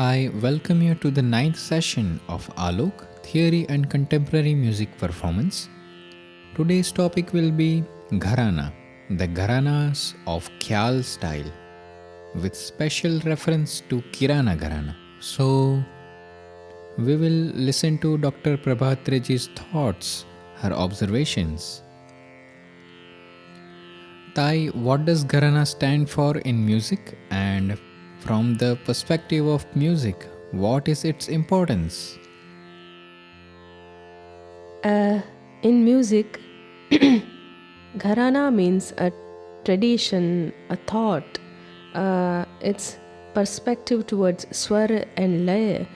I welcome you to the ninth session of Aalok, Theory and Contemporary Music Performance. Today's topic will be Gharana, the Gharanas of Khyal style, with special reference to Kirana gharaanaa. So, we will listen to Dr. Prabha Atre's thoughts, her observations. Tai, what does Gharana stand for in music, and from the perspective of music, what is its importance? In music, Gharana means a tradition, a thought. It's perspective towards Swara and Laya.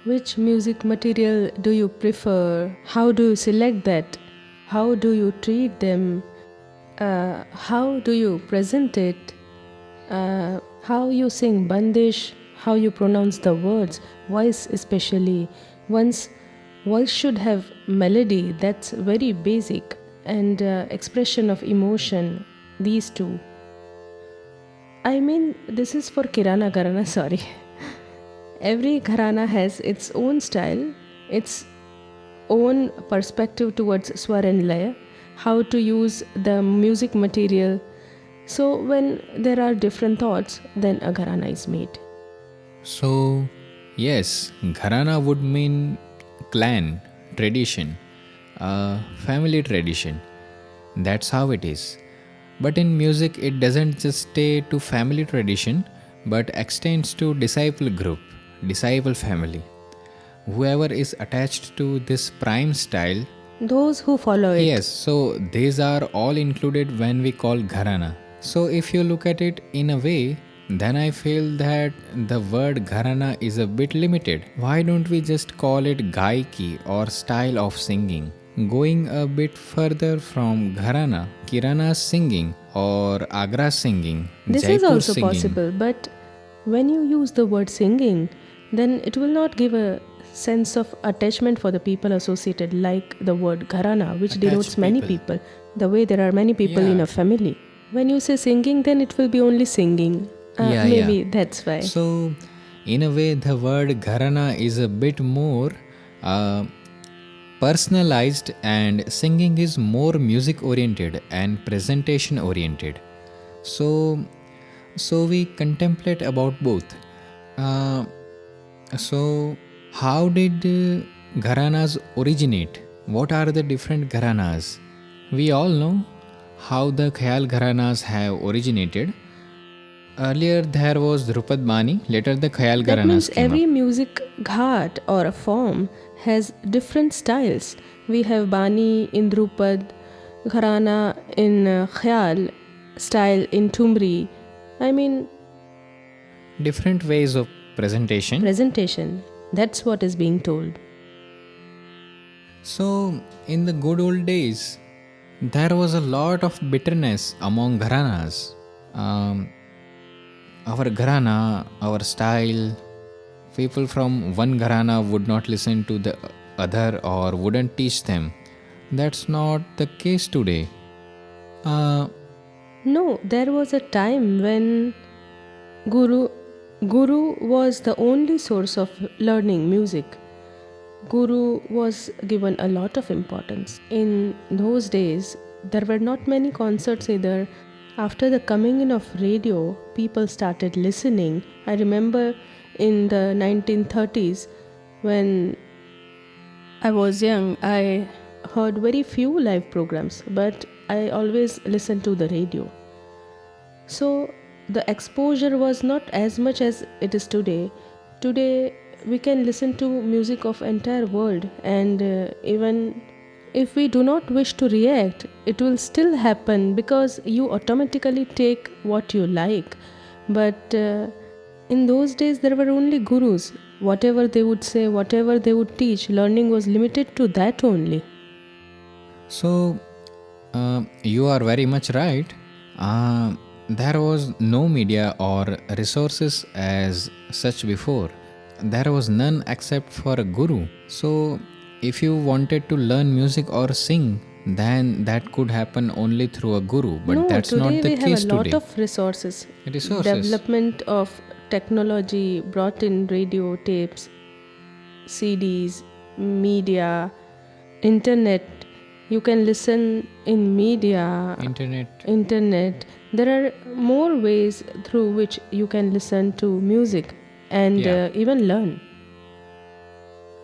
Which music material do you prefer? How do you select that? How do you treat them? How do you present it? How you sing bandish? How you pronounce the words? Voice especially. One's voice should have melody, that's very basic, and expression of emotion, these two. I mean, this is for Kirana gharaanaa, sorry. Every gharana has its own style, its own perspective towards swar and laya, how to use the music material. So when there are different thoughts, then a gharana is made. So, yes, Gharana would mean clan, tradition, family tradition. That's how it is. But in music, it doesn't just stay to family tradition, but extends to disciple group, disciple family. Whoever is attached to this prime style, Those who follow it. yes, so these are all included when we call Gharana. So if you look at it in a way, then I feel that the word Gharana is a bit limited. Why don't we just call it Gaiki or style of singing? Going a bit further from Gharana, Kirana singing or Agra singing, This is Jaipur also singing. possible, but when you use the word singing, then it will not give a sense of attachment for the people associated, like the word gharana, which Attached denotes many people. people, the way there are many people in Yeah. a family. When you say singing, then it will be only singing. Maybe that's why. So, in a way, the word Gharana is a bit more personalized, and singing is more music oriented and presentation oriented. So we contemplate about both. Uh, so, how did Gharanas originate? What are the different Gharanas? We all know how the Khyal Gharanas have originated. Earlier there was Drupad Bani, later the Khyal That Gharanas means came every up. music ghat or a form has different styles. We have Bani in Drupad, Gharana in Khyal, style in Tumri. I mean, Different ways of presentation. presentation. That's what is being told. So, in the good old days, there was a lot of bitterness among Gharanas. Our Gharana, our style, people from one Gharana would not listen to the other or wouldn't teach them. That's not the case today. Uh, No, there was a time when Guru was the only source of learning music. Guru was given a lot of importance. In those days, there were not many concerts either. After the coming in of radio, people started listening. I remember in the 1930s, when I was young, I heard very few live programs, but I always listened to the radio. So the exposure was not as much as it is today. Today we can listen to music of entire world, and even if we do not wish to react, it will still happen because you automatically take what you like. But in those days there were only gurus. Whatever they would say, whatever they would teach, learning was limited to that only. so, you are very much right. There was no media or resources as such before. There was none except for a guru. So, if you wanted to learn music or sing, then that could happen only through a guru. But No, that's today not the we have case a lot today. of resources. Resources. Development of technology brought in radio, tapes, CDs, media, internet. You can listen in media, internet. There are more ways through which you can listen to music and even learn.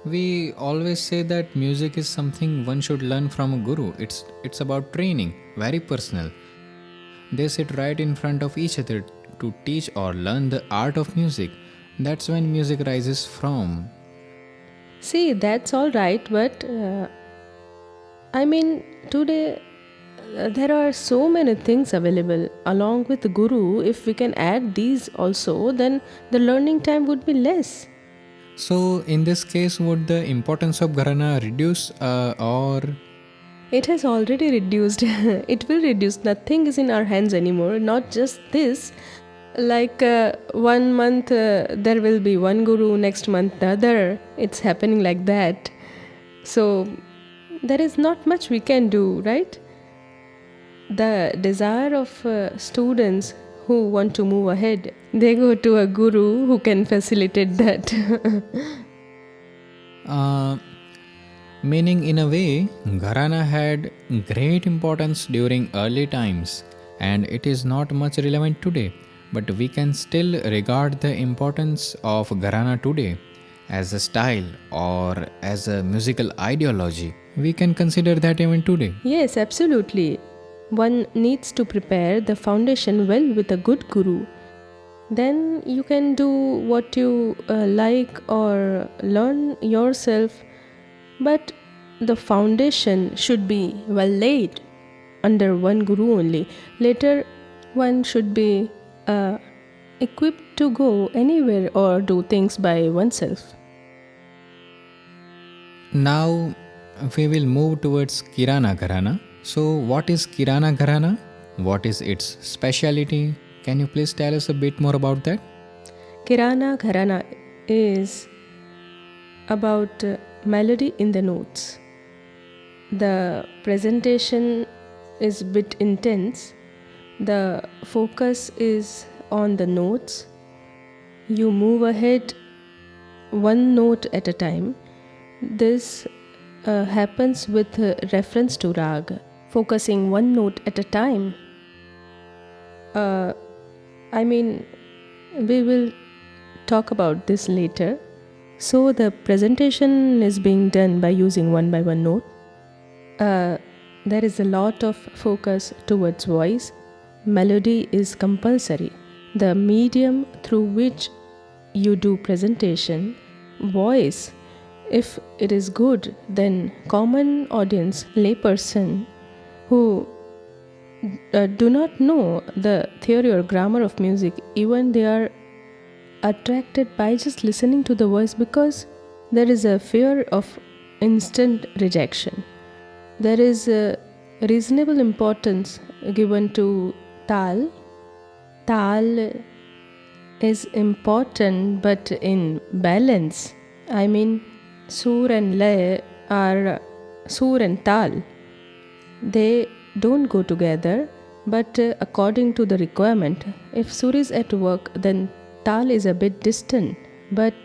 We always say that music is something one should learn from a guru. It's about training, very personal. They sit right in front of each other to teach or learn the art of music. That's when music rises from. See, that's all right, but today there are so many things available along with the guru. If we can add these also, then the learning time would be less. So, in this case, would the importance of Gharana reduce or. It has already reduced. It will reduce. Nothing is in our hands anymore. Not just this. Like 1 month there will be one guru, next month the other. It's happening like that. So there is not much we can do, right? The desire of students who want to move ahead, they go to a guru who can facilitate that. Meaning, in a way, Gharana had great importance during early times and it is not much relevant today. But we can still regard the importance of Gharana today as a style or as a musical ideology. We can consider that even today. Yes, absolutely. One needs to prepare the foundation well with a good guru. Then you can do what you like or learn yourself. But the foundation should be well laid under one guru only. Later, one should be equipped to go anywhere or do things by oneself. Now we will move towards Kirana Gharana. So, what is Kirana Gharana? What is its speciality? Can you please tell us a bit more about that? Kirana gharaanaa is about melody in the notes. The presentation is a bit intense. The focus is on the notes. You move ahead one note at a time. This happens with reference to rag, focusing one note at a time. We will talk about this later. So the presentation is being done by using one by one note. There is a lot of focus towards voice. Melody is compulsory. The medium through which you do presentation, voice, if it is good, then common audience, layperson who do not know the theory or grammar of music, even they are attracted by just listening to the voice because there is a fear of instant rejection. There is a reasonable importance given to tal. Tal is important but in balance. Sur and lay are sur and tal. They don't go together, but according to the requirement. If sur is at work, then tal is a bit distant. But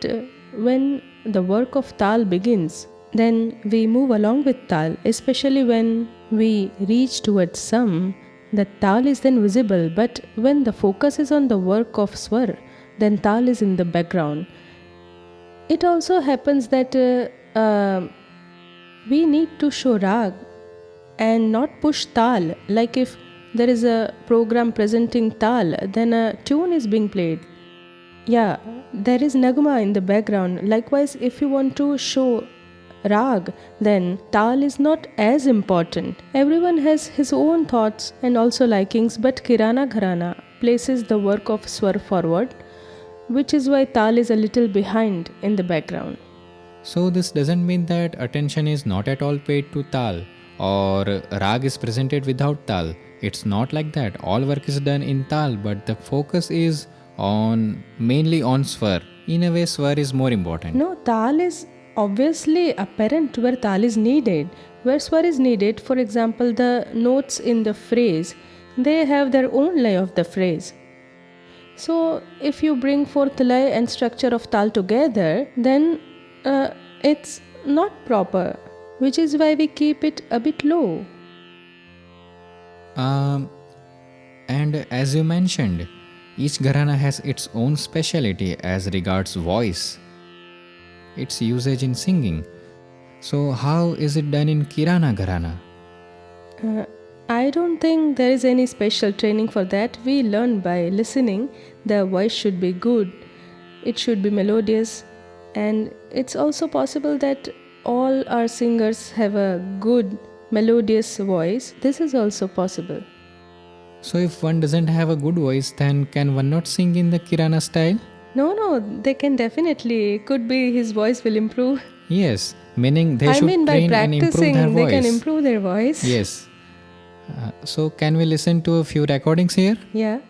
when the work of tal begins, then we move along with tal, especially when we reach towards sam. The tal is then visible, but when the focus is on the work of swar, then tal is in the background. It also happens that we need to show rag and not push tal. Like if there is a program presenting tal, then a tune is being played. Yeah, there is nagma in the background. Likewise, if you want to show rag, then tal is not as important. Everyone has his own thoughts and also likings, but Kirana gharaanaa places the work of swar forward, which is why tal is a little behind in the background. So this doesn't mean that attention is not at all paid to tal or rag is presented without tal. It's not like that. All work is done in tal, but the focus is mainly on swar. In a way, swar is more important. No, tal is obviously apparent where tal is needed. Where swar is needed, for example, the notes in the phrase, they have their own lay of the phrase. So if you bring forth lay and structure of tal together, then it's not proper, which is why we keep it a bit low. And as you mentioned, each gharana has its own speciality as regards voice, its usage in singing. So, how is it done in Kirana Gharana? Uh, I don't think there is any special training for that. We learn by listening. The voice should be good, it should be melodious, and it's also possible that all our singers have a good melodious voice. This is also possible. So, if one doesn't have a good voice, then can one not sing in the Kirana style? No, they can definitely. Could be his voice will improve. Yes, meaning they I should mean, by train and improve their practicing, they can voice. improve their voice. Yes. So, can we listen to a few recordings here? Yeah.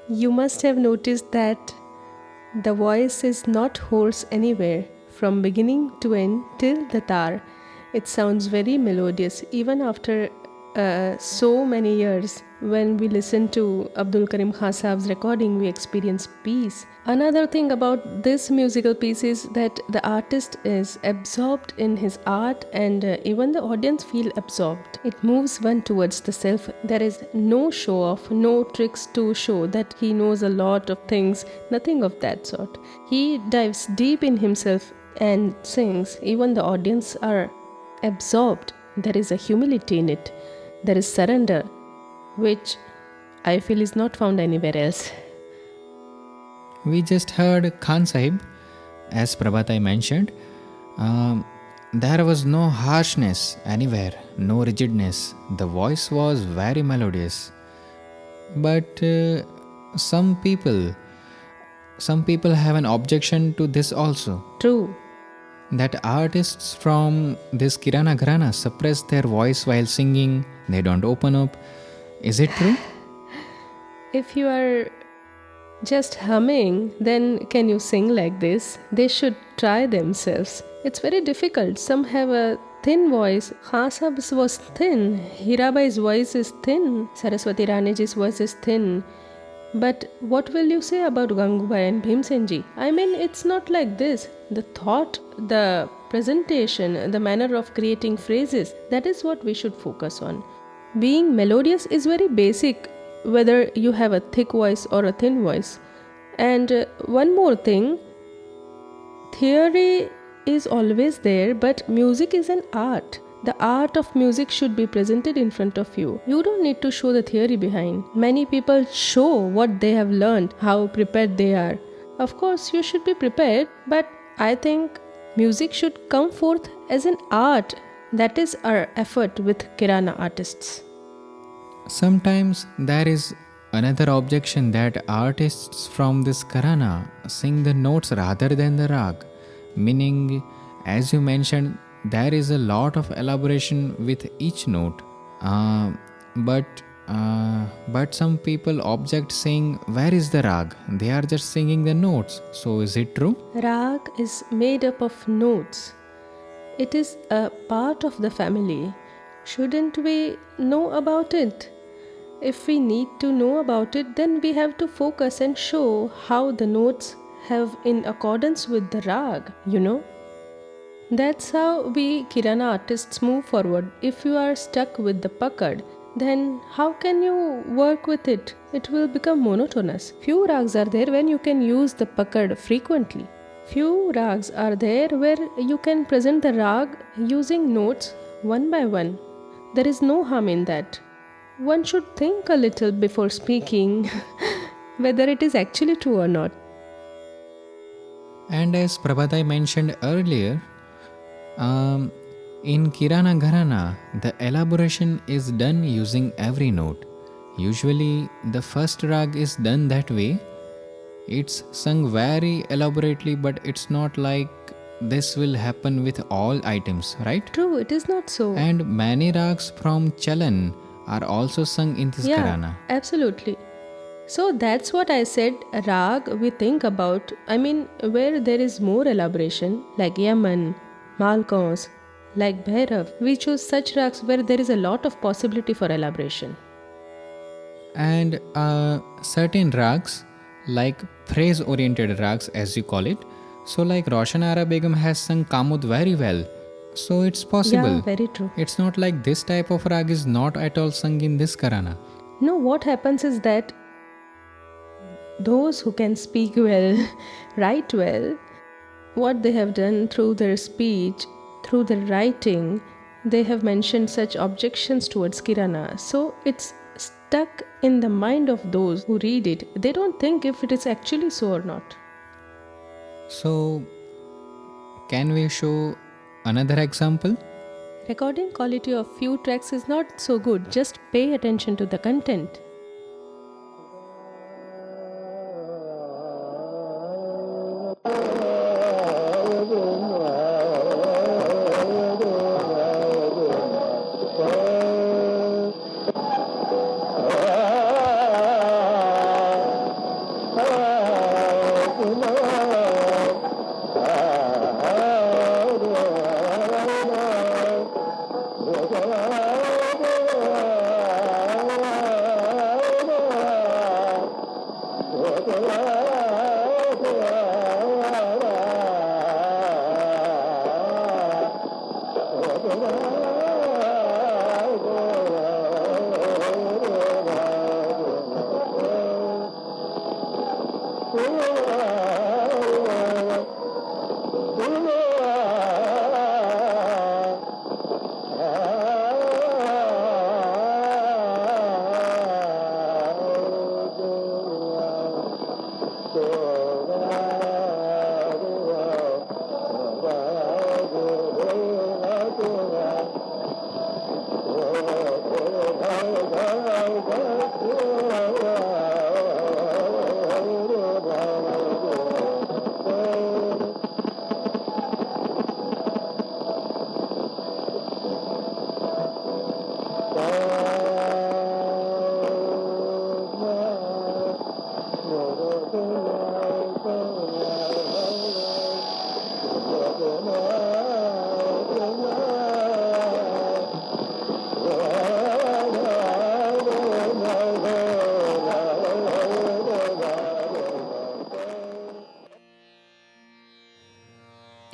You must have noticed that the voice is not hoarse anywhere from beginning to end till the tar. It sounds very melodious even after so many years. When we listen to Abdul Karim Khan Saab's recording, we experience peace. Another thing about this musical piece is that the artist is absorbed in his art, and even the audience feel absorbed. It moves one towards the self. There is no show off, no tricks to show that he knows a lot of things, nothing of that sort. He dives deep in himself and sings. Even the audience are absorbed. There is a humility in it. There is surrender, which I feel is not found anywhere else. We just heard Khan Sahib, as Prabhatai mentioned. Um, there was no harshness anywhere, no rigidness. The voice was very melodious. But some people, some people have an objection to this also. True. That artists from this Kirana Gharaanaa suppress their voice while singing, they don't open up. Is it true? If you are just humming, then can you sing like this? They should try themselves. It's very difficult. Some have a thin voice. Khasab's was thin. Hirabai's voice is thin. Saraswati Raniji's voice is thin. But what will you say about Gangubai and Bhimsenji? I mean, it's not like this. The thought, the presentation, the manner of creating phrases, that is what we should focus on. Being melodious is very basic, whether you have a thick voice or a thin voice. And one more thing, theory is always there, but music is an art. The art of music should be presented in front of you. You don't need to show the theory behind. Many people show what they have learned, how prepared they are. Of course, you should be prepared, but I think music should come forth as an art. That is our effort with Kirana artists. Sometimes there is another objection that artists from this Gharana sing the notes rather than the rag, meaning, as you mentioned, there is a lot of elaboration with each note. Uh, but but some people object saying, where is the rag? They are just singing the notes. So is it true? Rag is made up of notes. It is a part of the family. Shouldn't we know about it? If we need to know about it, then we have to focus and show how the notes have in accordance with the rag, That's how we Kirana artists move forward. If you are stuck with the pakad, then how can you work with it? It will become monotonous. Few rags are there when you can use the pakad frequently. Few rags are there where you can present the rag using notes one by one. There is no harm in that. One should think a little before speaking whether it is actually true or not. And as Prabhatai mentioned earlier, in Kirana Gharaanaa, the elaboration is done using every note. Usually, the first rag is done that way. It's sung very elaborately, but it's not like this will happen with all items, right? True, it is not so. And many rags from Chalan are also sung in this Gharana. Absolutely. So that's what I said, rag we think about, where there is more elaboration, like Yaman, Malkons, like Bhairav. We choose such rags where there is a lot of possibility for elaboration. And certain rags, like phrase-oriented rags as you call it, so like Roshan Ara Begum has sung Kamud very well. So it's possible. Yeah, very true. It's not like this type of rag is not at all sung in this Gharana. No, what happens is that those who can speak well, write well, what they have done through their speech, through their writing, they have mentioned such objections towards Kirana. So it's stuck in the mind of those who read it. They don't think if it is actually so or not. So, can we show another example? Recording quality of few tracks is not so good. Just pay attention to the content.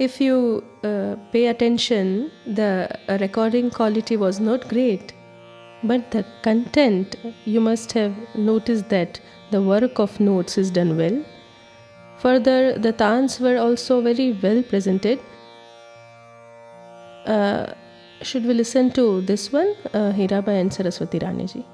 If you pay attention, the recording quality was not great, but the content, you must have noticed that the work of notes is done well. Further, the tans were also very well presented. Should we listen to this one, Hirabai and Saraswati Rani ji?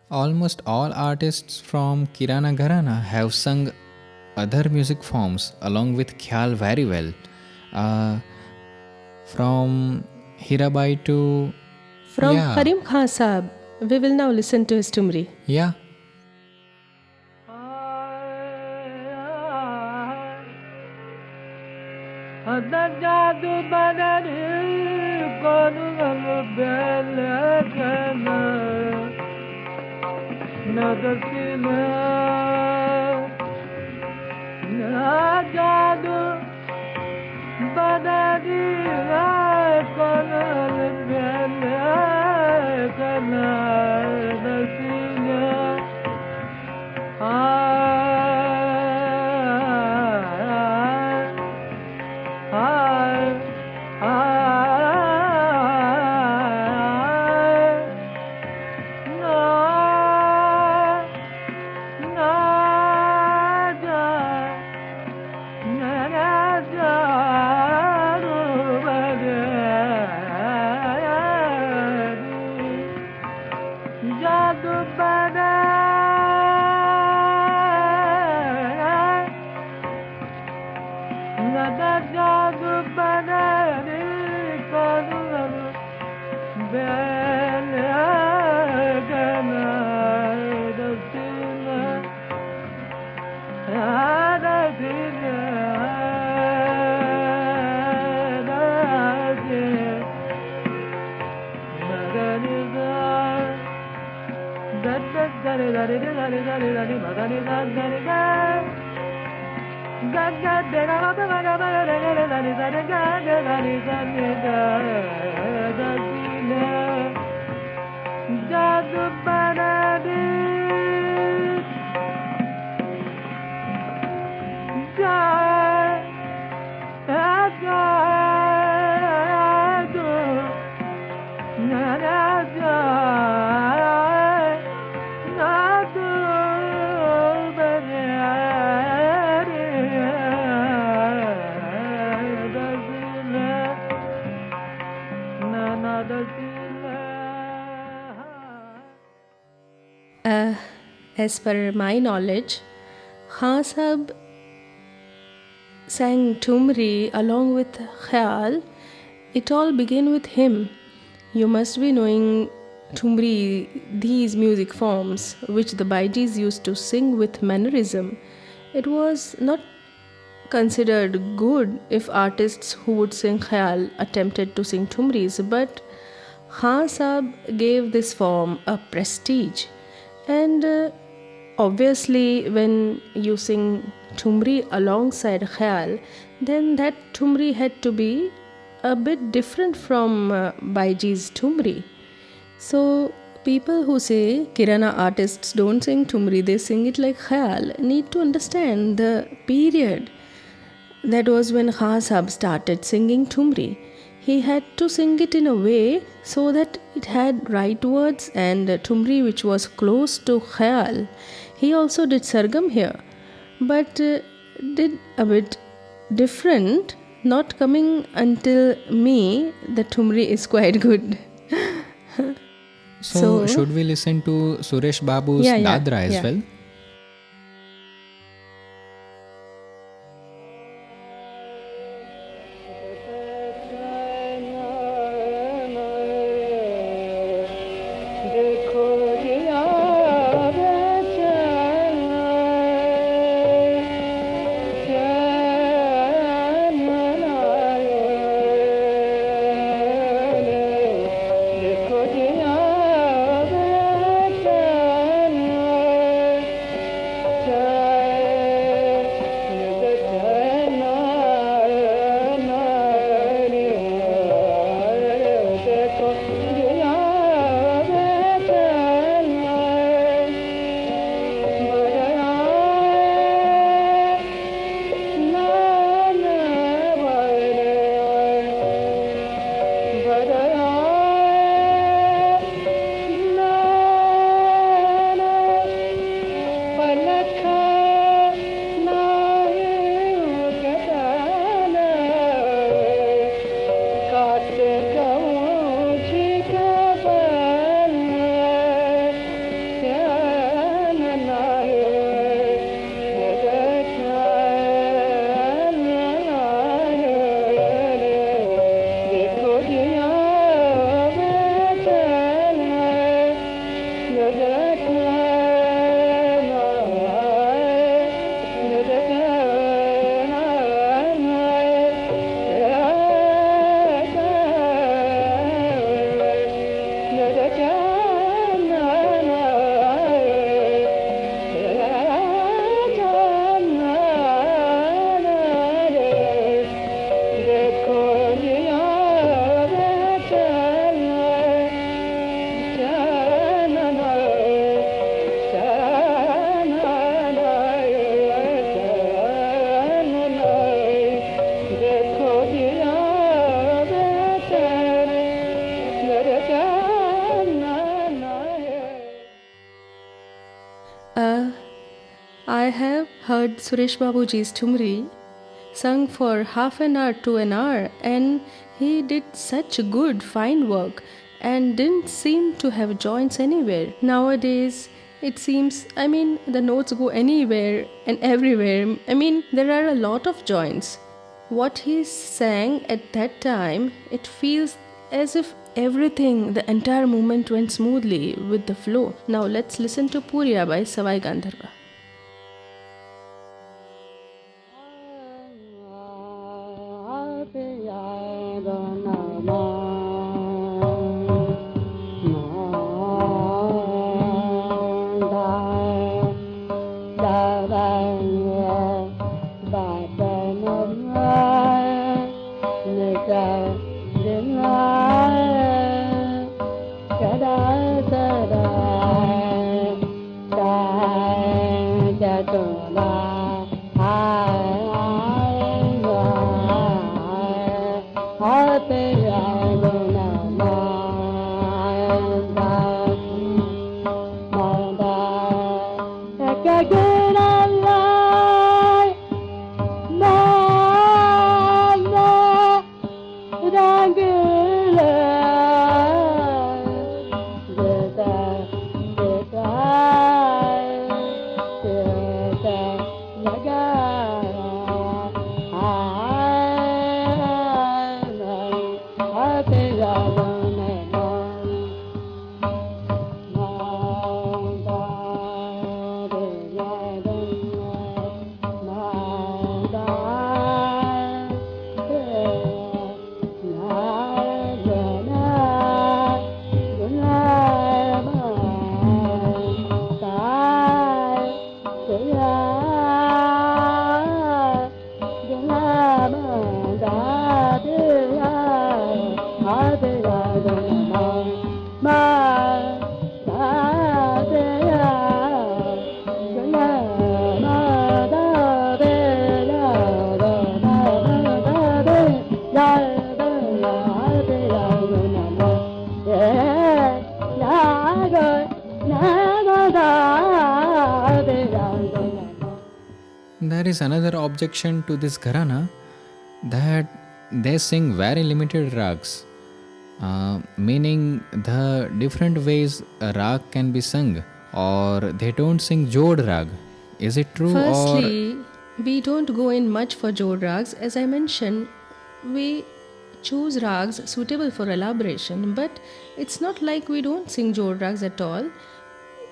Almost all artists from Kirana Gharana have sung other music forms along with Khyal very well. From Hirabai to... From yeah. Karim Khan Saab, we will now listen to his Tumri. Yeah. As per my knowledge, Khan Sahib sang Tumri along with Khayal. It all began with him. You must be knowing Tumri, these music forms which the Baijis used to sing with mannerism. It was not considered good if artists who would sing Khayal attempted to sing Tumris, but Khan Sahib gave this form a prestige. And obviously, when you sing Tumri alongside Khayal, then that Tumri had to be a bit different from Baiji's Tumri. So, people who say Kirana artists don't sing Tumri, they sing it like Khayal, need to understand the period. That was when Khan Sahib started singing Tumri. He had to sing it in a way so that it had right words and Tumri which was close to Khayal. He also did Sargam here, but did a bit different, not coming until me. The Tumri is quite good. So, should we listen to Suresh Babu's Dadra as well? I have heard Suresh Babuji's Tumri sung for half an hour to an hour, and he did such good, fine work and didn't seem to have joints anywhere. Nowadays, it seems, the notes go anywhere and everywhere. There are a lot of joints. What he sang at that time, it feels as if everything, the entire movement went smoothly with the flow. Now let's listen to Puriya by Savai Gandharva. Yeah. There is another objection to this gharana, that they sing very limited rags, meaning the different ways a rag can be sung, or they don't sing jod rag. Is it true, or Firstly, we don't go in much for Jod rags. As I mentioned, we choose rags suitable for elaboration, but it's not like we don't sing Jod rags at all.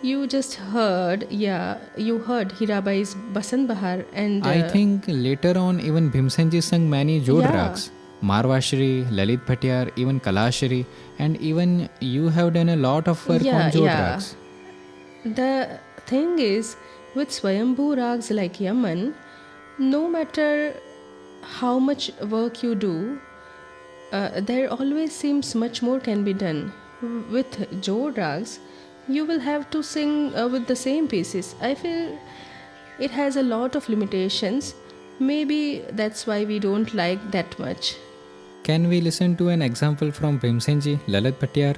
You just heard, yeah, you heard Hirabai's Basant Bahar and I think later on even Bhimsenji sang many jod yeah, rags. Marvashri, Lalit Bhatyar, even Kalashri, and even you have done a lot of work on jod yeah. rags. The thing is, with Swayambhu rags like Yaman, no matter how much work you do, there always seems much more can be done. With Jod rags, you will have to sing with the same pieces. I feel it has a lot of limitations. Maybe that's why we don't like that much. Can we listen to an example from Bhimsenji, Lalit Bhatyar?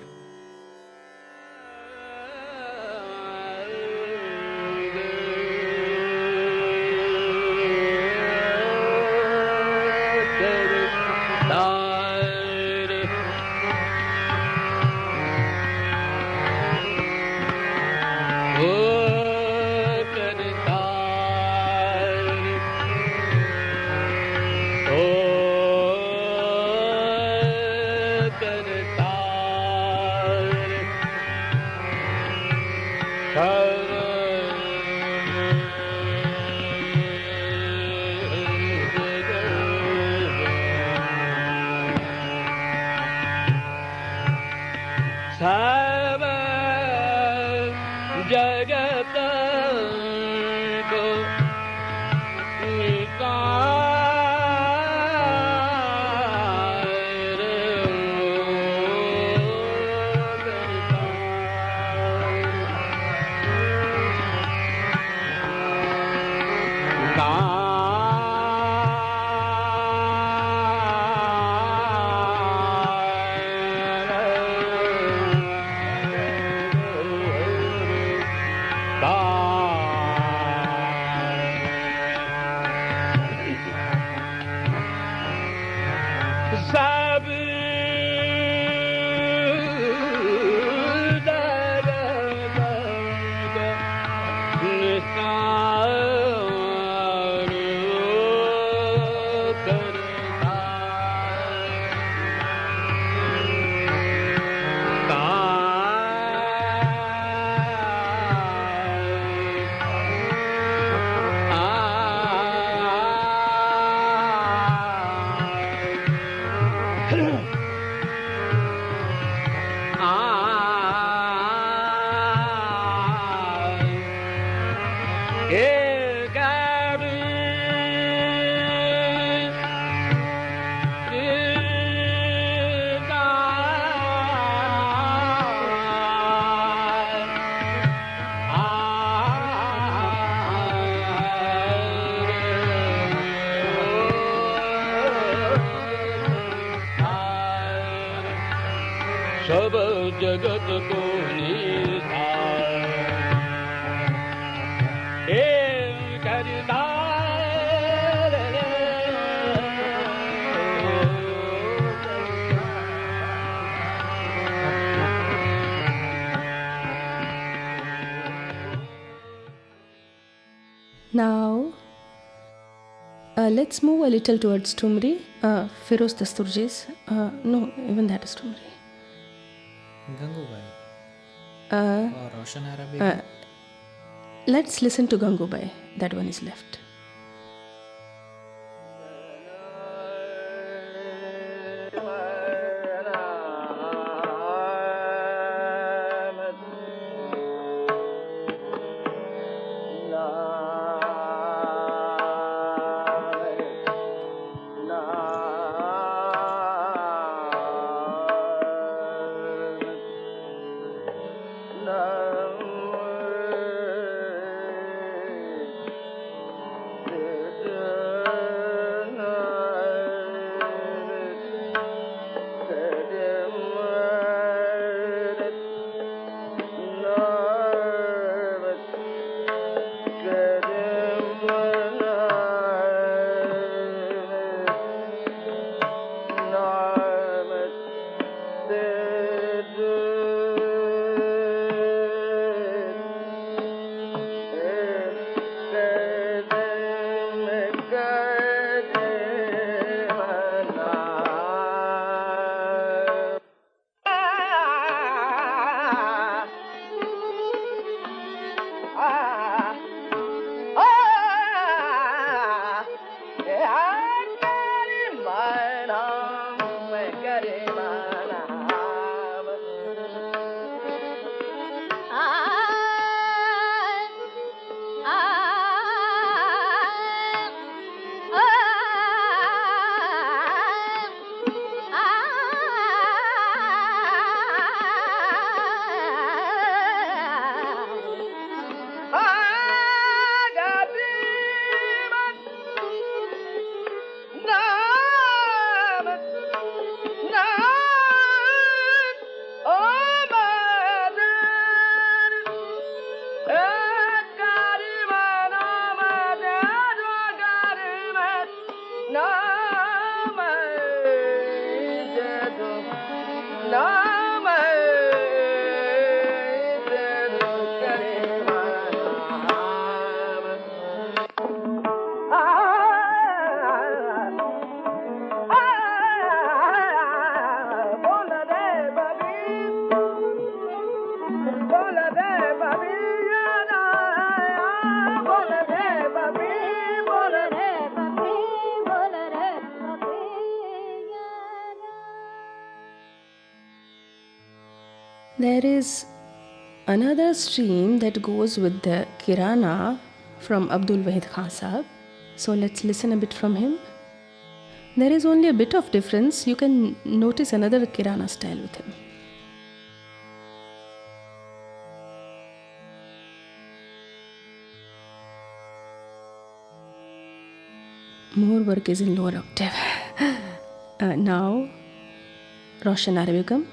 Now, Let's move a little towards Tumri. Firoz Dasturji's. No, even that is Tumri. Gangubai or Roshan Arabic. Let's listen to Gangubai. That one is left. There is another stream that goes with the Kirana from Abdul Wahid Khan Sahab. So let's listen a bit from him. There is only a bit of difference. You can notice another Kirana style with him. More work is in lower octave. Now, Roshan Arabicum.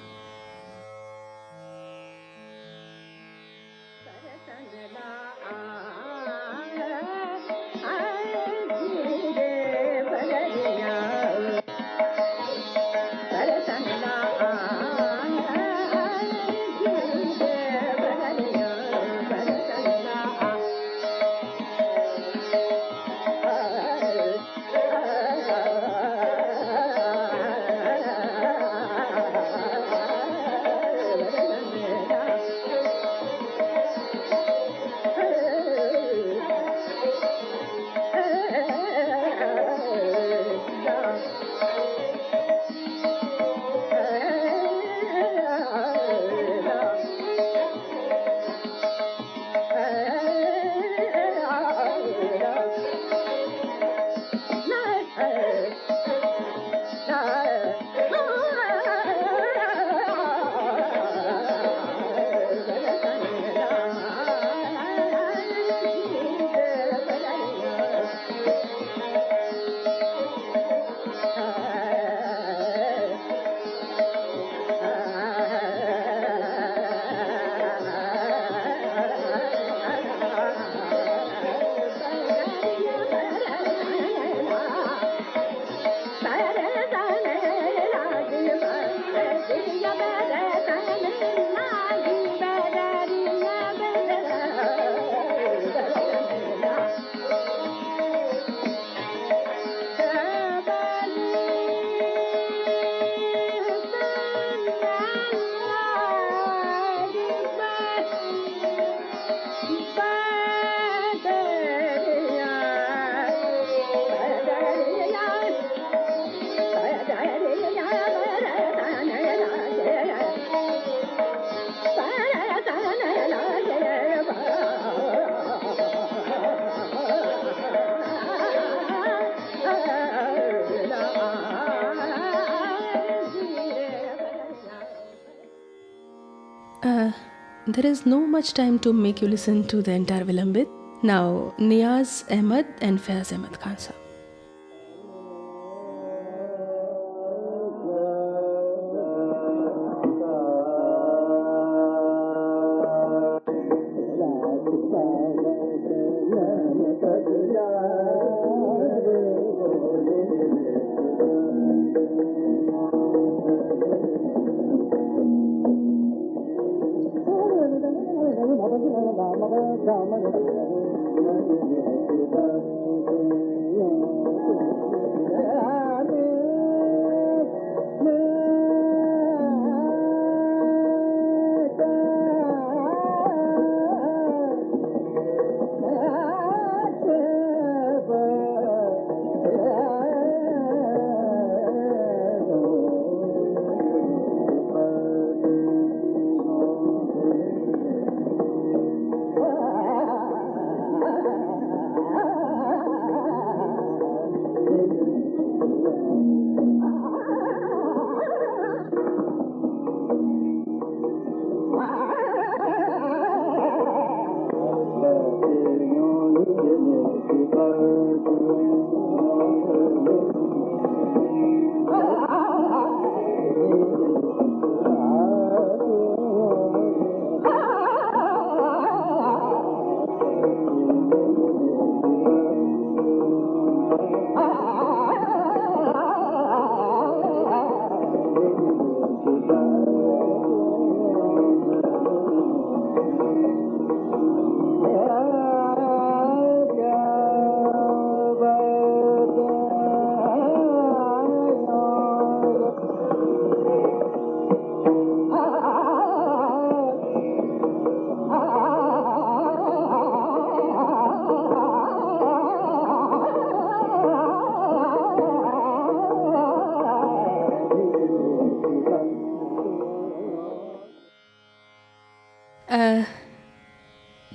there is no much time to make you listen to the entire Vilambit. Now, Niyaz Ahmed and Faiz Ahmed Khan sahab.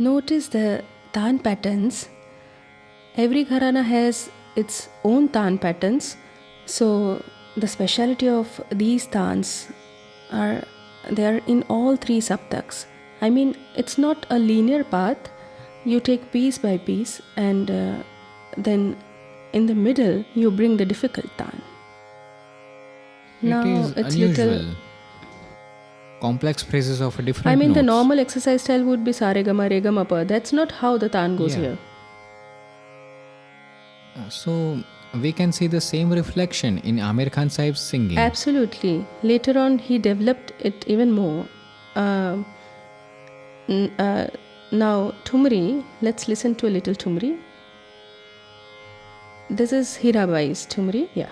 Notice the tan patterns. Every gharana has its own tan patterns. So the speciality of these tans are they are in all three saptaks. I mean, it's not a linear path. You take piece by piece, and then in the middle you bring the difficult tan. It is unusual. Complex phrases of a different I mean, notes. the normal exercise style would be saregama regama pa. That's not how the tan goes here. So we can see the same reflection in Amir Khan Sahib's singing. Absolutely. Later on, he developed it even more. Now, Thumri, let's listen to a little Thumri. This is Hirabai's Thumri. Yeah.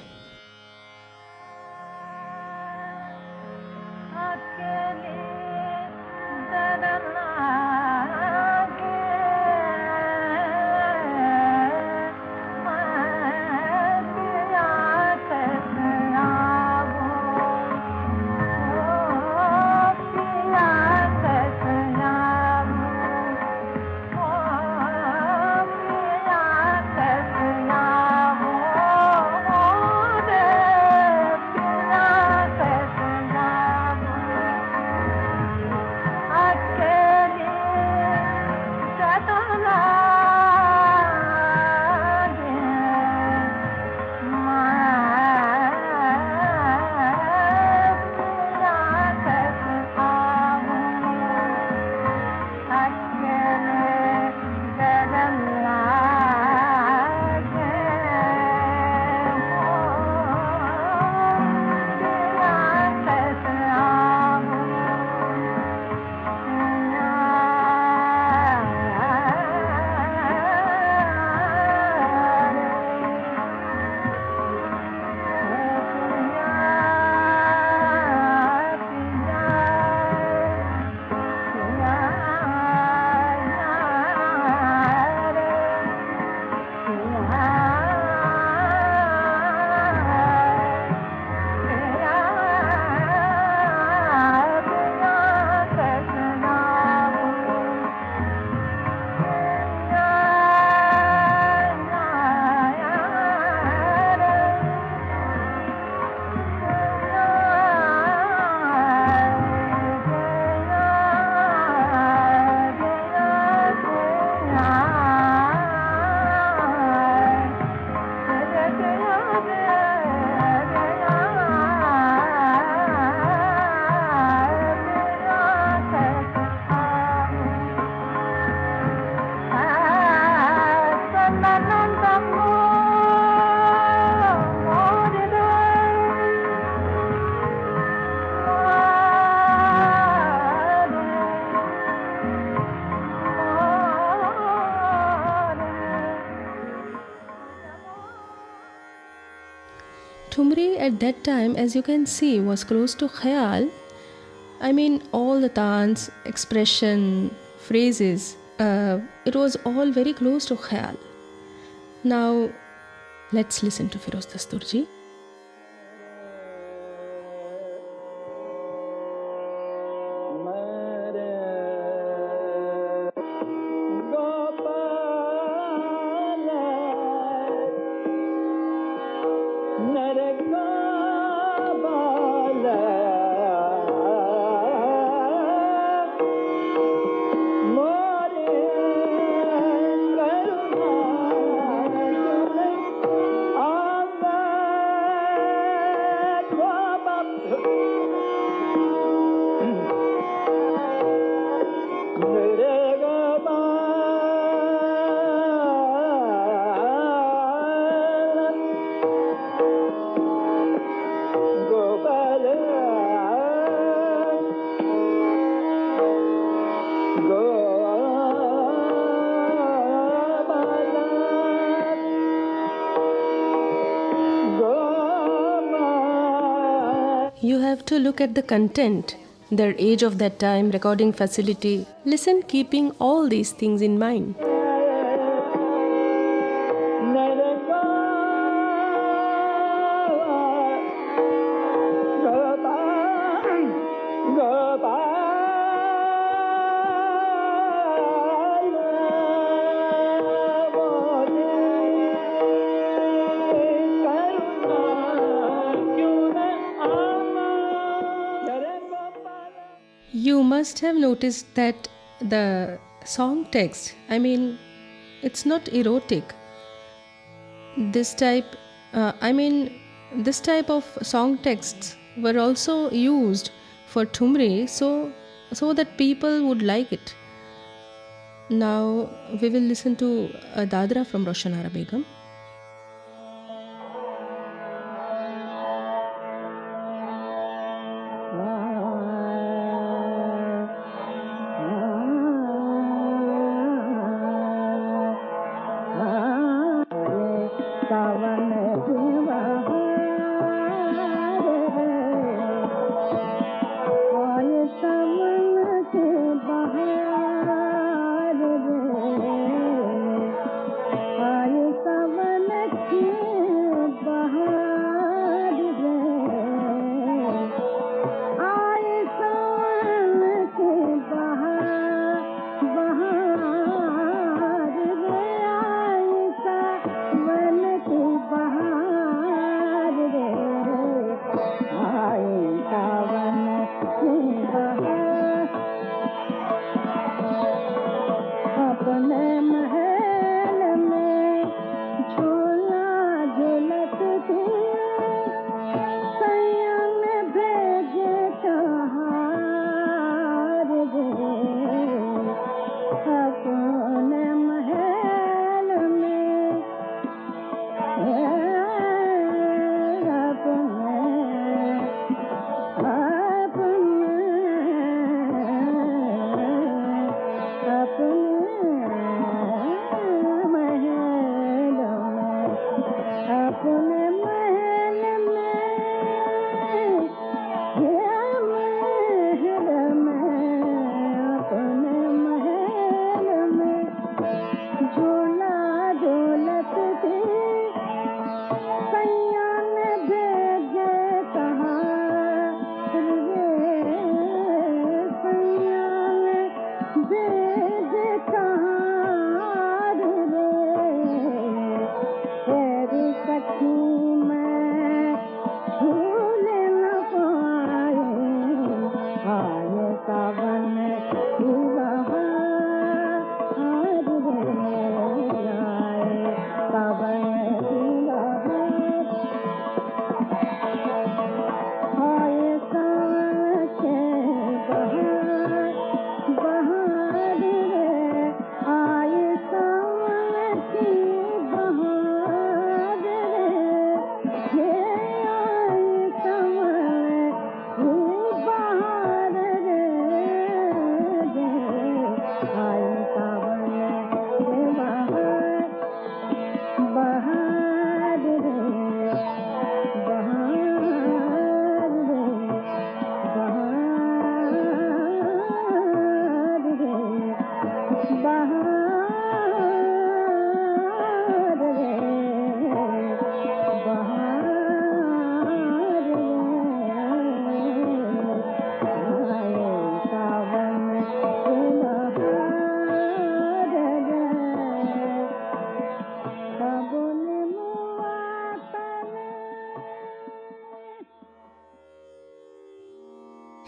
Thumri at that time, as you can see, was close to Khayal. I mean, all the tans, expression, phrases, it was all very close to Khayal. Now, let's listen to Firoz Dasturji. You have to look at the content, their age of that time, recording facility. Listen, keeping all these things in mind. You must have noticed that the song text, I mean, it's not erotic. This type of song texts were also used for Thumri so that people would like it. Now we will listen to a Dadra from Roshanara Begum.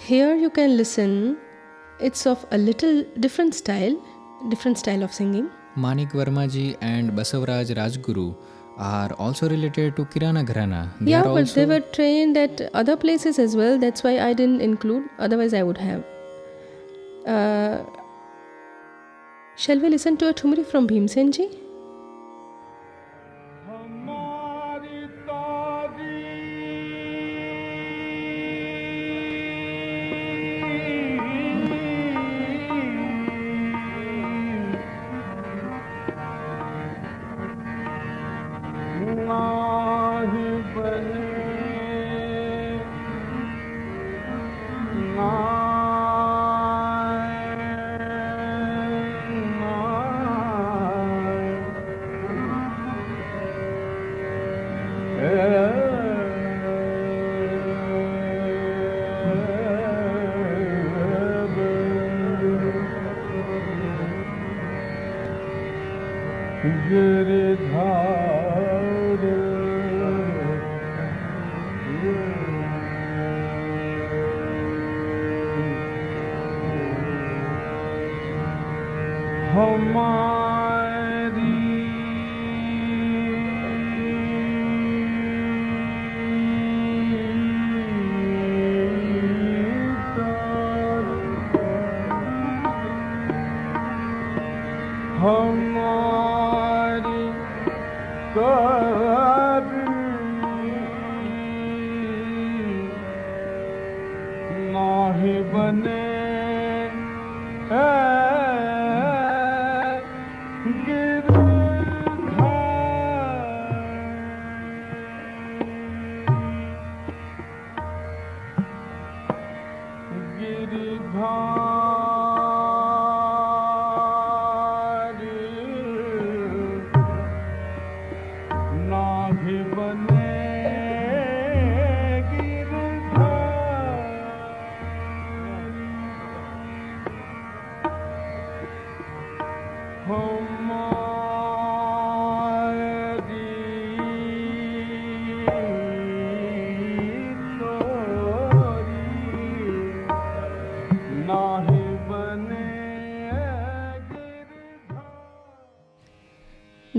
Here you can listen. It's of a little different style of singing. Manik Vermaji and Basavaraj Rajguru are also related to Kirana Gharana. Yeah, but they were trained at other places as well. That's why I didn't include. Otherwise, I would have. Shall we listen to a Thumri from Bhimsenji?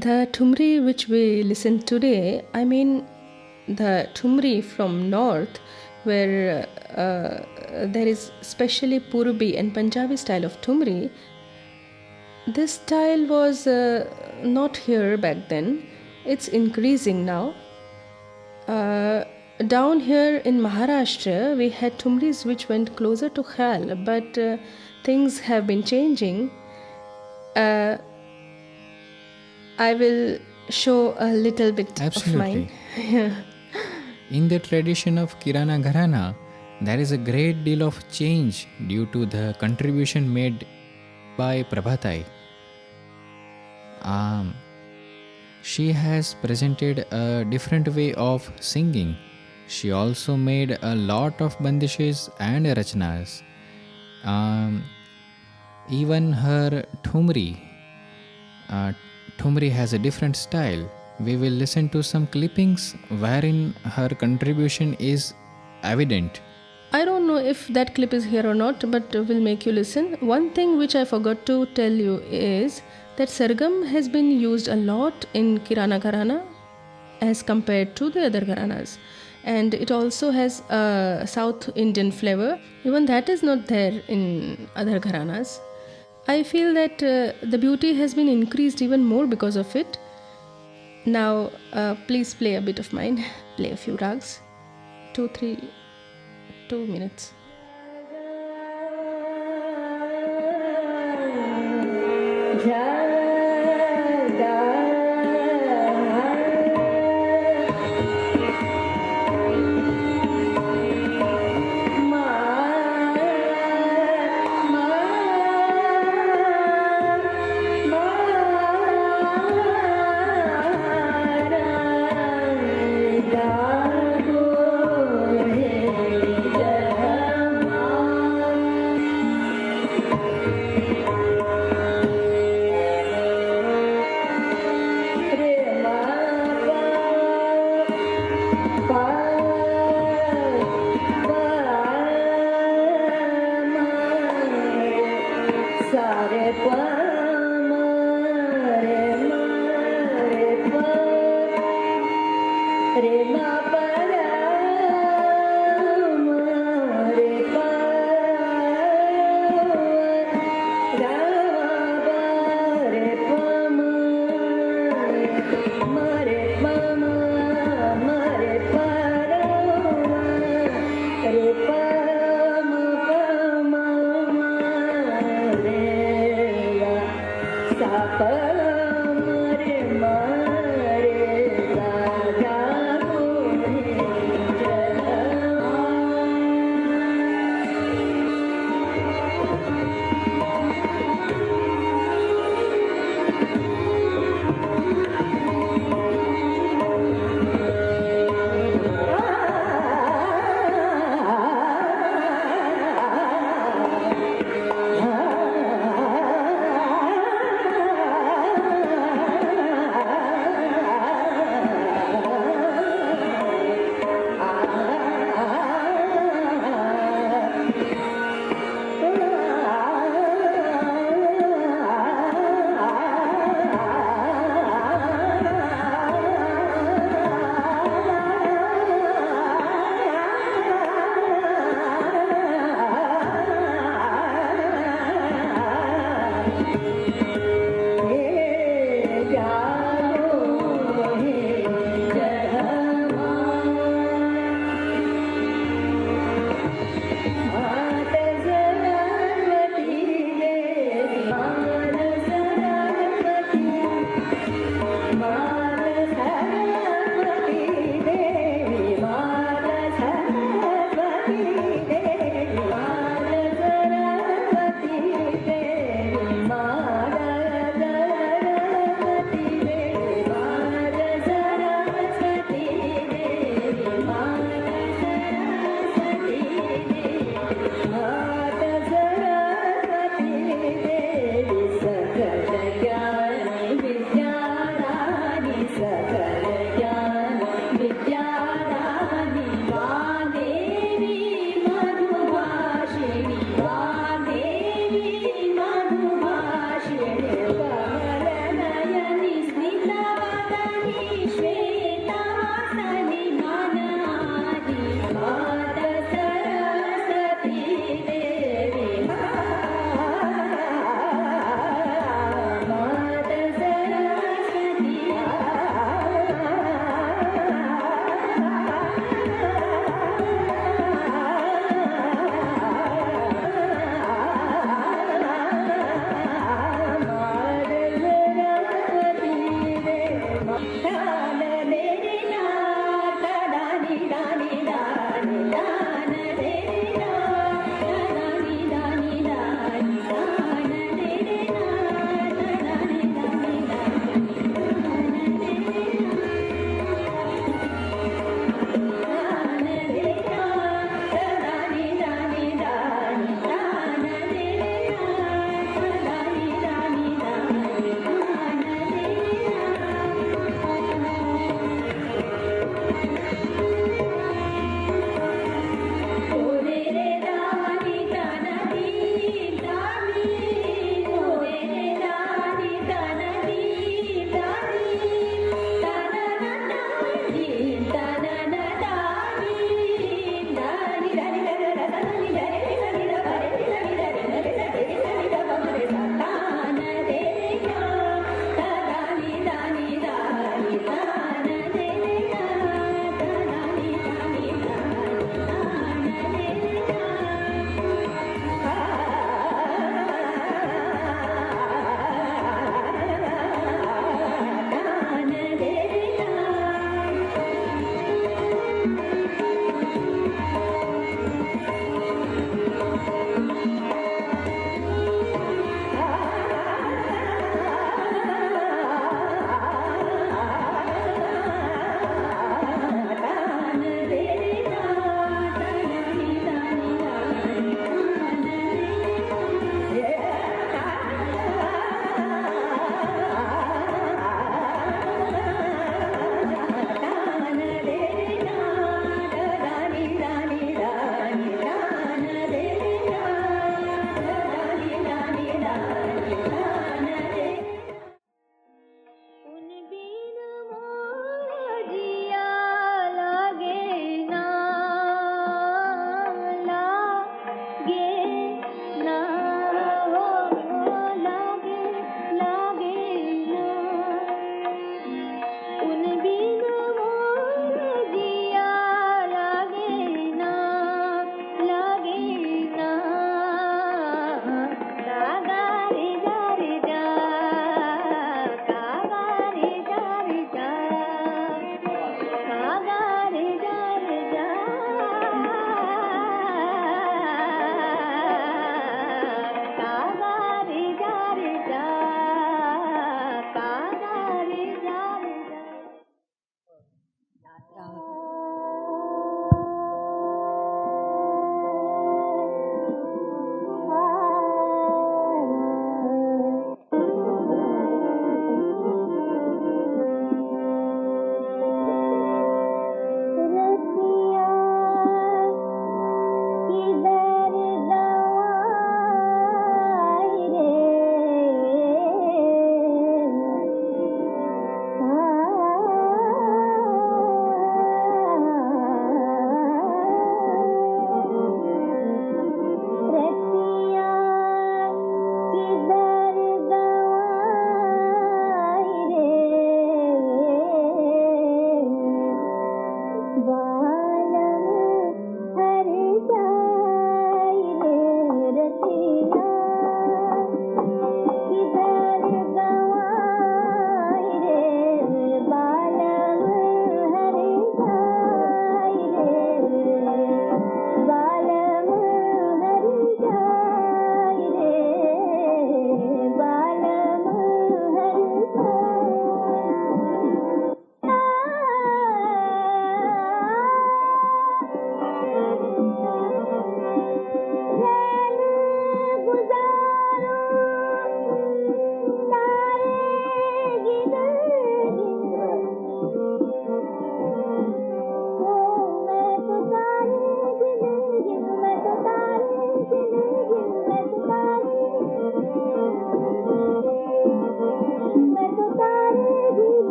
The Thumri which we listen today, I mean the Thumri from north, where there is specially Purbi and Punjabi style of Thumri. This style was not here back then. It's increasing now. Down here in Maharashtra, we had Thumris which went closer to Khayal, but things have been changing. I will show a little bit of mine. In the tradition of Kirana Gharana, there is a great deal of change due to the contribution made by Prabha Atre. She has presented a different way of singing. She also made a lot of bandishes and rachnas. Even her Thumri has a different style. We will listen to some clippings wherein her contribution is evident. I don't know if that clip is here or not, but we'll make you listen. One thing which I forgot to tell you is that Sargam has been used a lot in Kirana Gharana as compared to the other Gharanas. And it also has a South Indian flavor. Even that is not there in other Gharanas. I feel that the beauty has been increased even more because of it. Now, please play a bit of mine. Play a few rags. 2 minutes. re ma pa ra ma re pa ra ba re pa ma re pa ma re pa ra re pa ma pa ma re ga sa pa ma re ma re ga ga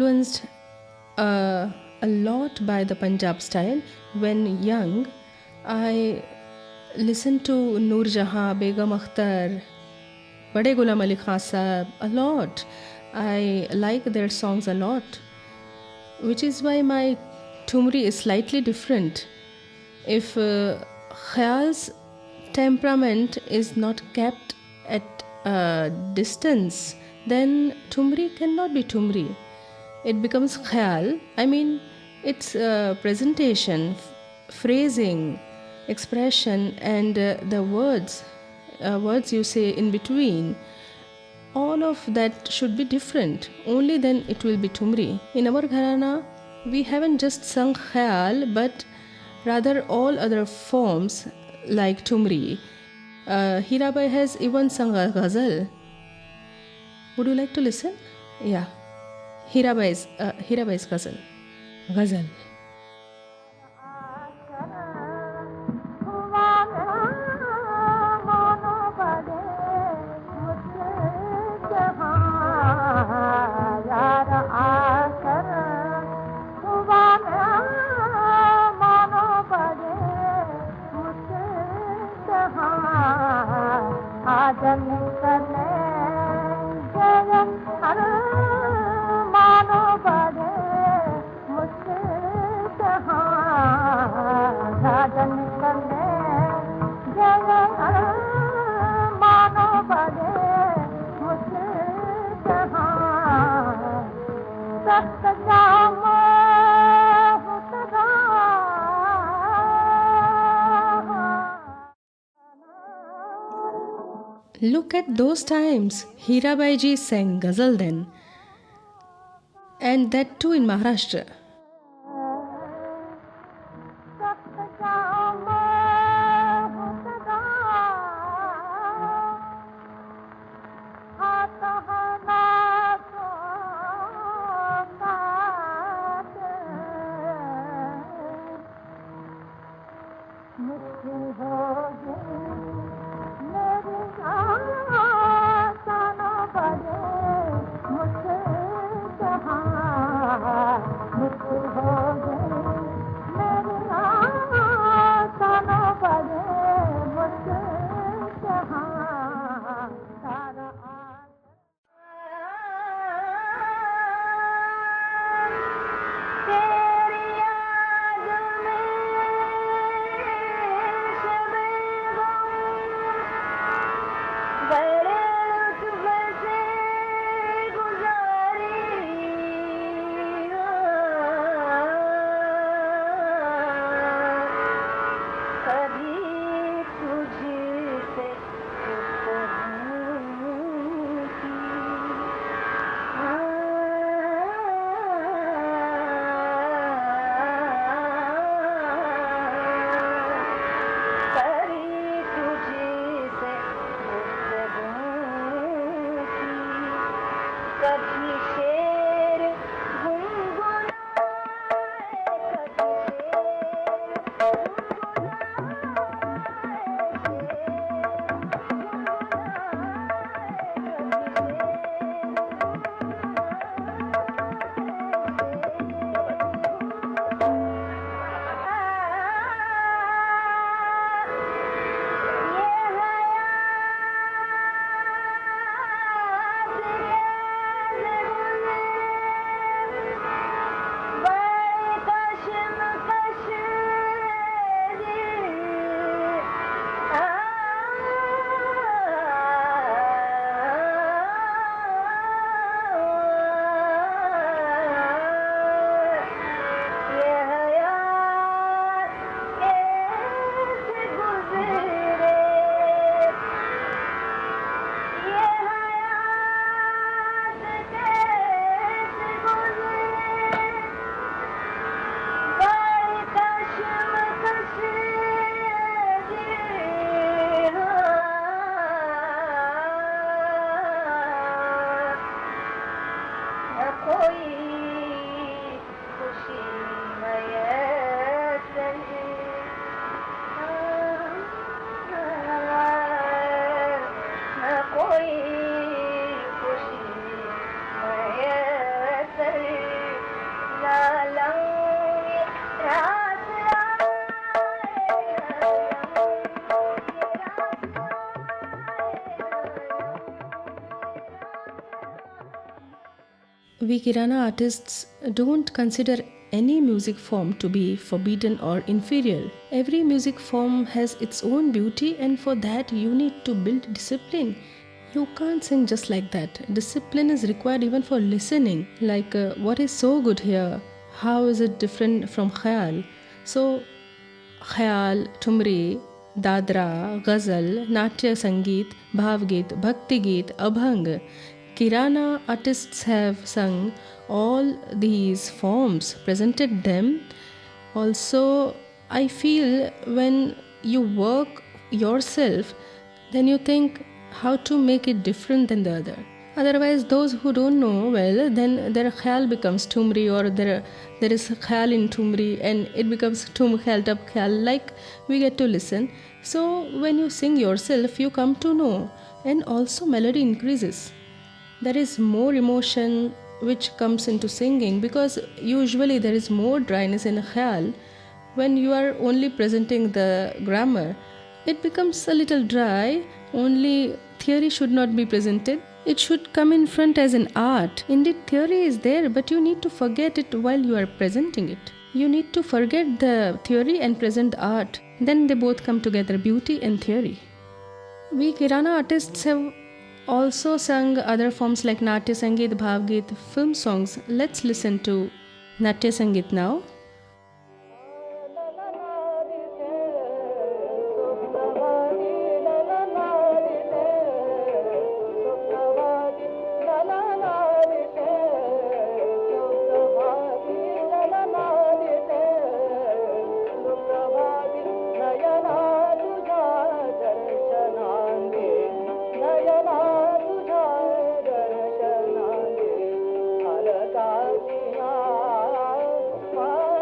influenced a lot by the Punjab style. When young, I listened to Noor Jahan, Begum Akhtar, Bade Ghulam Ali Khan Sahab a lot. I like their songs a lot, which is why my Thumri is slightly different. If Khayal's temperament is not kept at a distance, then Thumri cannot be Thumri. It becomes Khayal. I mean, its presentation, phrasing, expression, and the words you say in between, all of that should be different. Only then it will be Thumri. In our Gharana, we haven't just sung Khayal, but rather all other forms like Thumri. Hirabai has even sung a ghazal. Would you like to listen? Yeah. Hirabai's ghazal. Ghazal. Look at those times. Hirabai ji sang ghazal then, and that too in Maharashtra. We Kirana artists don't consider any music form to be forbidden or inferior. Every music form has its own beauty, and for that, you need to build discipline. You can't sing just like that. Discipline is required even for listening. Like, what is so good here? How is it different from khayal? So, khayal, tumri, dadra, ghazal, natya sangeet, bhavgeet, bhakti geet, abhang. Kirana artists have sung all these forms, presented them. Also, I feel when you work yourself, then you think how to make it different than the other. Otherwise, those who don't know well, then their khayal becomes tumri, or there is khayal in tumri, and it becomes tum khayal tab khayal, like we get to listen. So when you sing yourself, you come to know, and also melody increases. There is more emotion which comes into singing, because usually there is more dryness in khayal. When you are only presenting the grammar, it becomes a little dry. Only theory should not be presented. It should come in front as an art. Indeed, theory is there, but you need to forget it while you are presenting it. You need to forget the theory and present the art. Then they both come together, beauty and theory. We Kirana artists have also sung other forms like Natya Sangeet, Bhavgeet, film songs. Let's listen to Natya Sangeet now. Bye.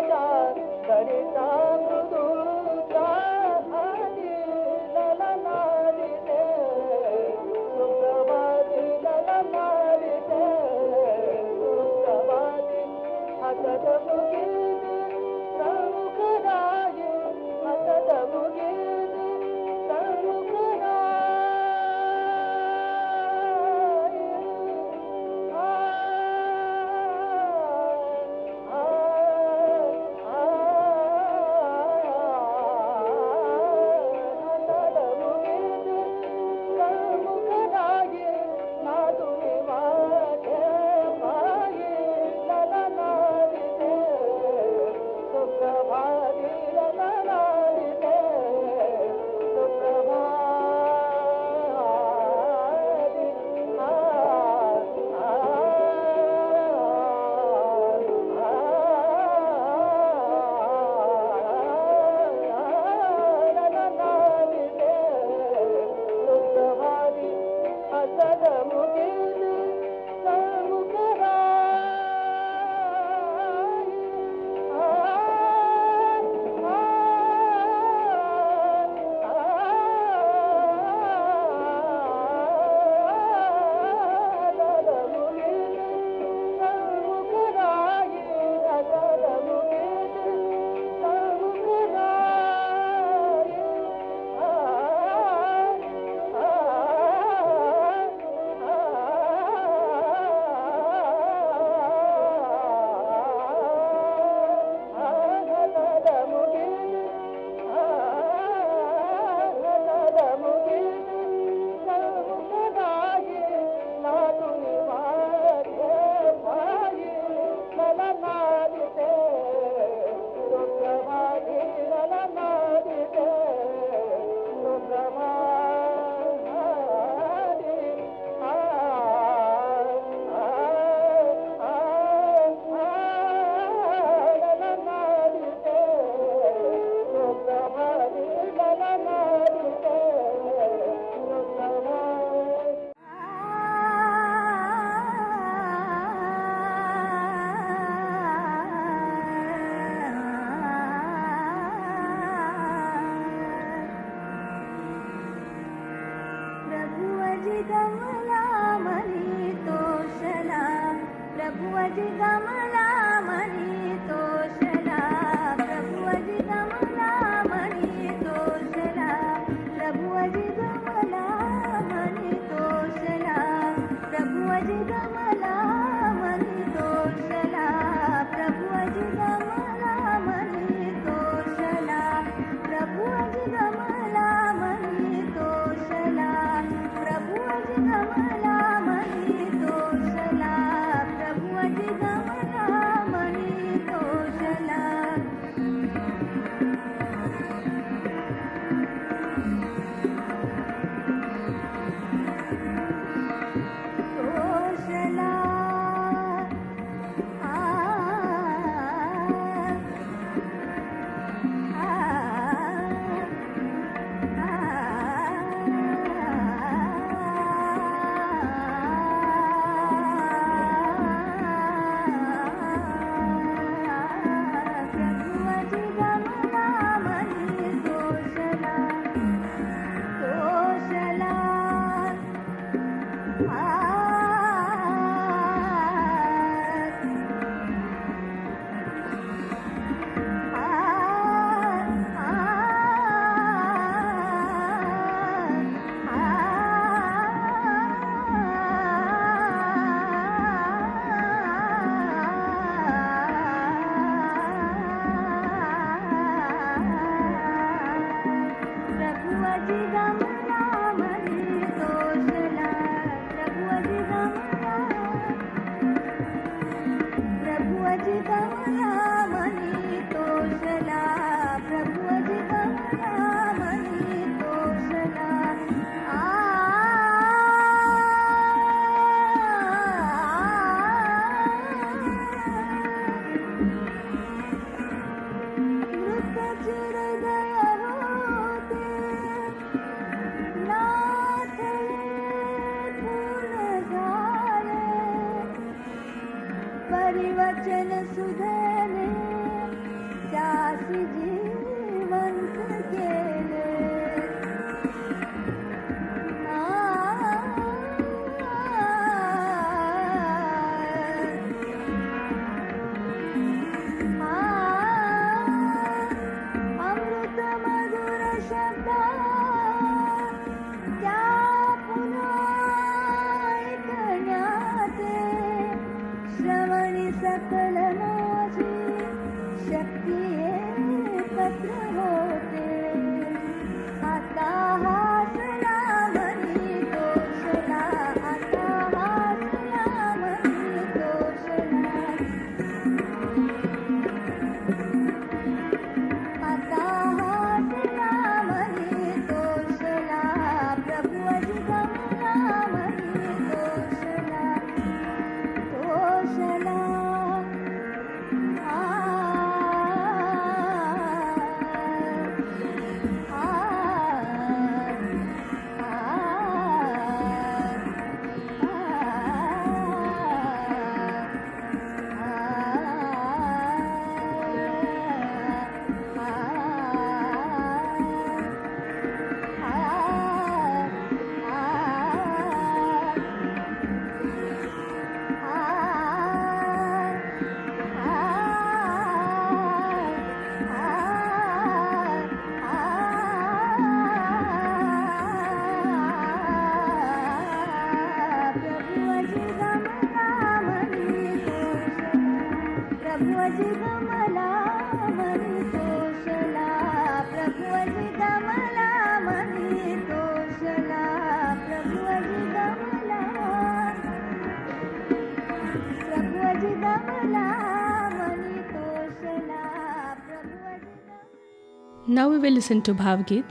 Now we will listen to Bhavgit.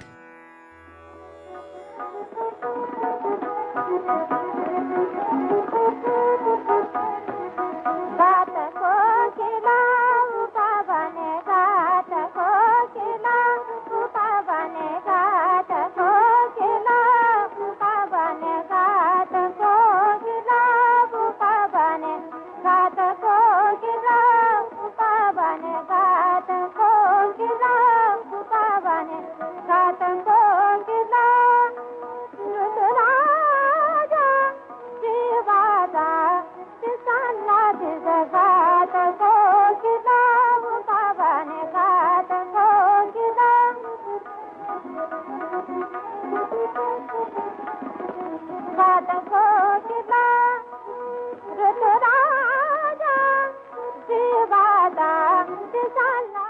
घात को किला उठा बने घाट को किला उठा बने घाट को किला उठा बने घाट को किला उठा बने घाट को किला उठा बने घाट को किला उठा बने घाट को किला राजा शिवादा किसानला घाट को किला उठा बने घाट को किला घाट को किला ऋतुराजा शिवादा किसानला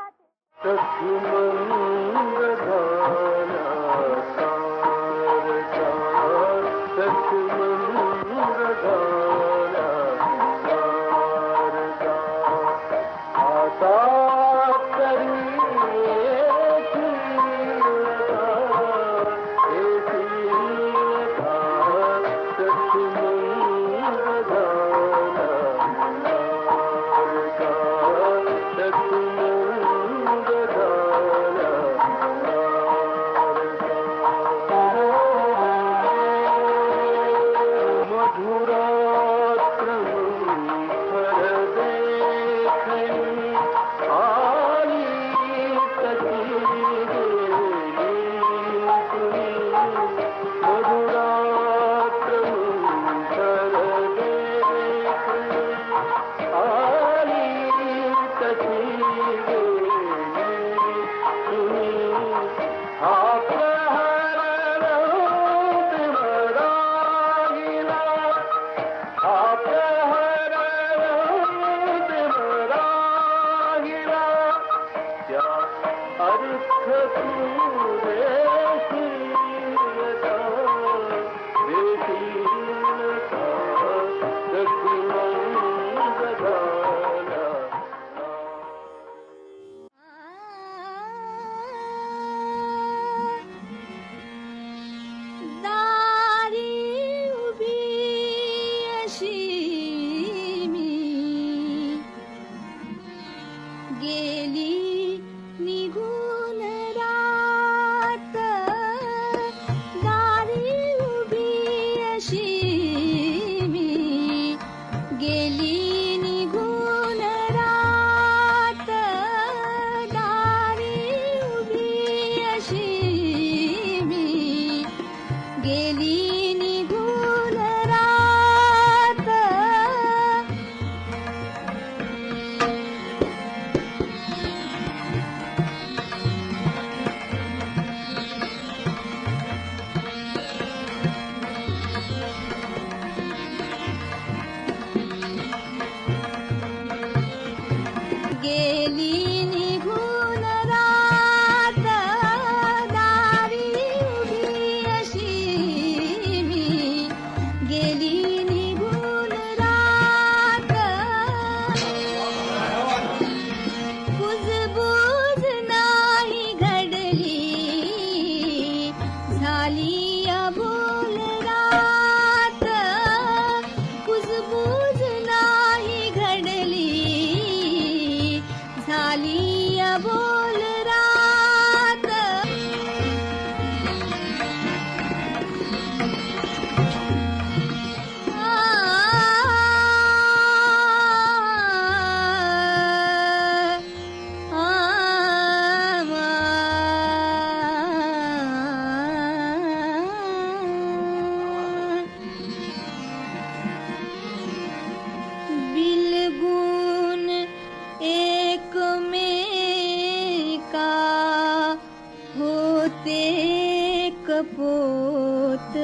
कपोत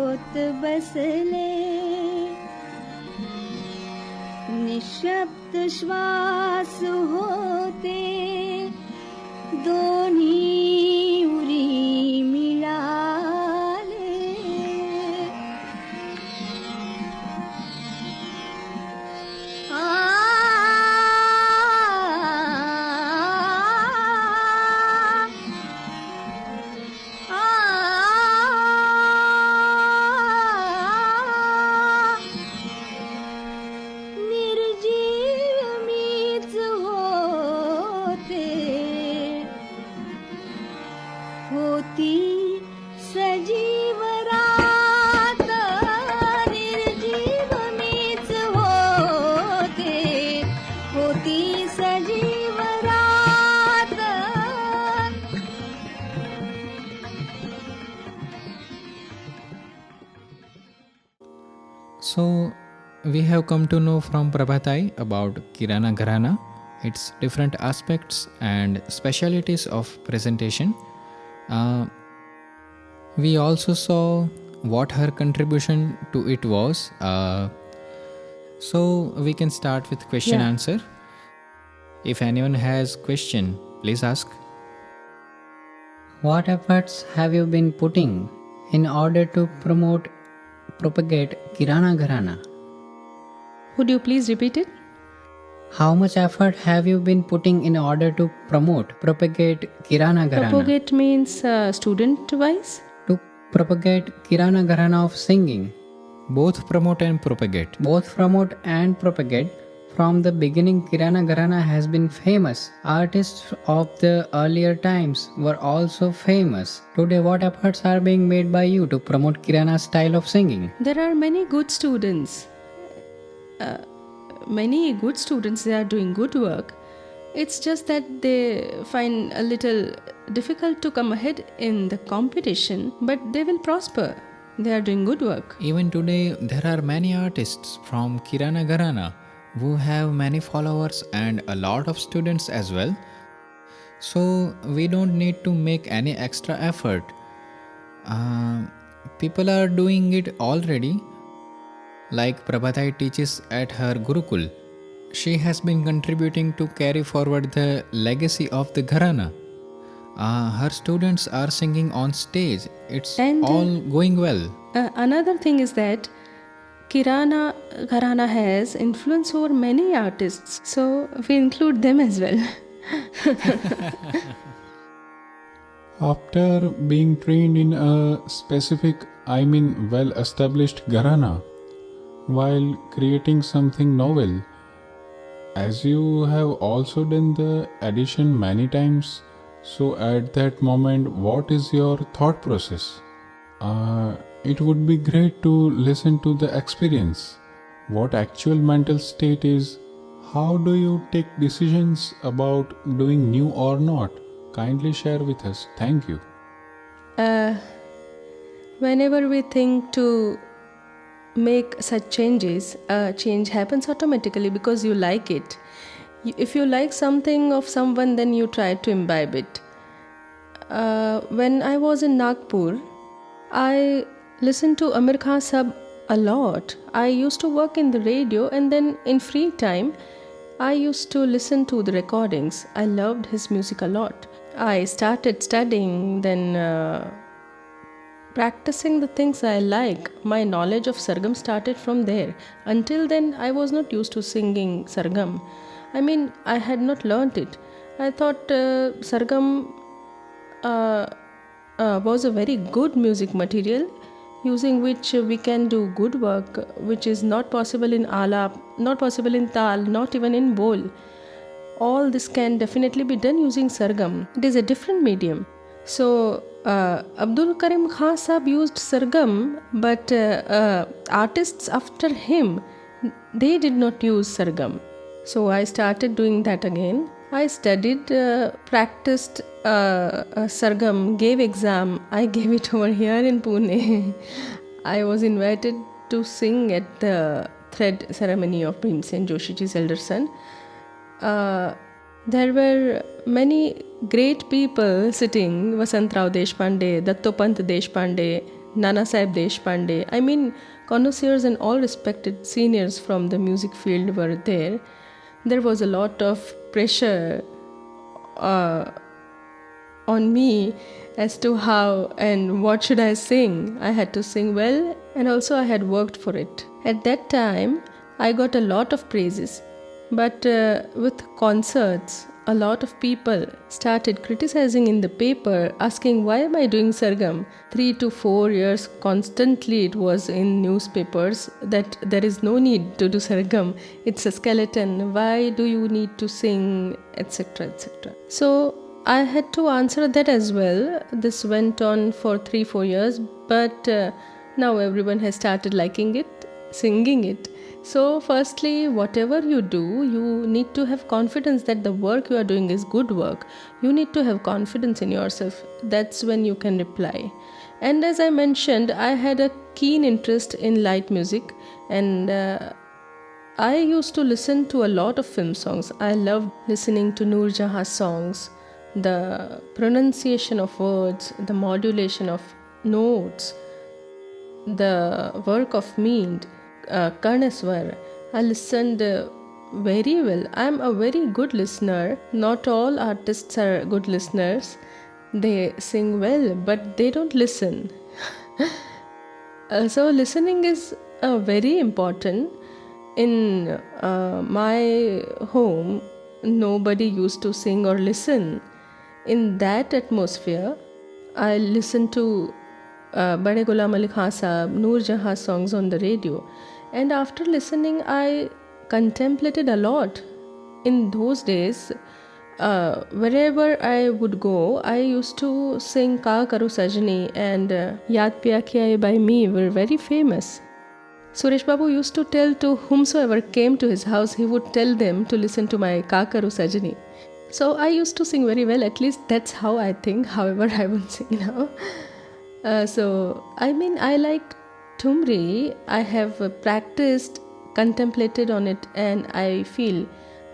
होत बसले निशब्द श्वास होते दोन्ही उरी मिळाले आ So, we have come to know from Prabha Atre about Kirana Gharana, its different aspects and specialities of presentation. Uh, we also saw what her contribution to it was. So, we can start with question Yeah. answer. If anyone has question, please ask. What efforts have you been putting in order to propagate Kirana Gharana? Would you please repeat it? How much effort have you been putting in order to propagate Kirana Gharana? Propagate means student wise. To propagate Kirana Gharana of singing. Both promote and propagate. Both promote and propagate. From the beginning, Kirana Gharana has been famous. Artists of the earlier times were also famous. Today, what efforts are being made by you to promote Kirana's style of singing? There are many good students. They are doing good work. It's just that they find a little difficult to come ahead in the competition, but they will prosper. They are doing good work. Even today, there are many artists from Kirana Gharana who have many followers and a lot of students as well. So, we don't need to make any extra effort. People are doing it already. Like Prabha Atre teaches at her Gurukul, she has been contributing to carry forward the legacy of the Gharana. Her students are singing on stage. It's And, all going well. Another thing is that Kirana gharaanaa has influence over many artists, so we include them as well. After being trained in a specific, well established gharana, while creating something novel, as you have also done the addition many times, so at that moment, what is your thought process? It would be great to listen to the experience. What actual mental state is? How do you take decisions about doing new or not? Kindly share with us. Thank you. Whenever we think to make such changes, a change happens automatically because you like it. If you like something of someone, then you try to imbibe it. When I was in Nagpur, I listened to Amir Khan Sahab a lot. I used to work in the radio, and then in free time, I used to listen to the recordings. I loved his music a lot. I started studying, then practicing the things I like. My knowledge of Sargam started from there. Until then, I was not used to singing Sargam. I had not learnt it. I thought Sargam was a very good music material using which we can do good work, which is not possible in alap, not possible in tal, not even in bol. All this can definitely be done using Sargam. It is a different medium. So, Abdul Karim Khan Sahab used Sargam, but artists after him, they did not use Sargam. So, I started doing that again. I studied, practiced Sargam, gave exam. I gave it over here in Pune. I was invited to sing at the thread ceremony of Bhimsen Joshiji's elder son. There were many great people sitting: Vasantrao Deshpande, Dattopant Deshpande, Nana Sahib Deshpande. I mean, connoisseurs and all respected seniors from the music field were there. There was a lot of pressure on me as to how and what should I sing. I had to sing well, and also I had worked for it. At that time, I got a lot of praises, but with concerts, a lot of people started criticizing in the paper, asking why am I doing Sargam? 3 to 4 years constantly it was in newspapers that there is no need to do Sargam. It's a skeleton. Why do you need to sing, etc., etc. So I had to answer that as well. This went on for 3-4 years, but now everyone has started liking it, singing it. So firstly, whatever you do, you need to have confidence that the work you are doing is good work. You need to have confidence in yourself. That's when you can reply. And as I mentioned, I had a keen interest in light music, and I used to listen to a lot of film songs. I loved listening to Noor Jahan songs, the pronunciation of words, the modulation of notes, the work of Mead, Karnaswar. I listened very well. I'm a very good listener. Not all artists are good listeners. They sing well, but they don't listen. So listening is very important. In my home, nobody used to sing or listen. In that atmosphere, I listened to Bade Ghulam Ali Khan Sahab, Noor Jahan songs on the radio. And after listening, I contemplated a lot. In those days, wherever I would go, I used to sing Ka Karu Sajni and Yaad Piya Kiya Ye by Me were very famous. Suresh Babu used to tell to whomsoever came to his house, he would tell them to listen to my Ka Karu Sajni. So I used to sing very well, at least that's how I think, however I won't sing now. I like Thumri. I have practiced, contemplated on it, and I feel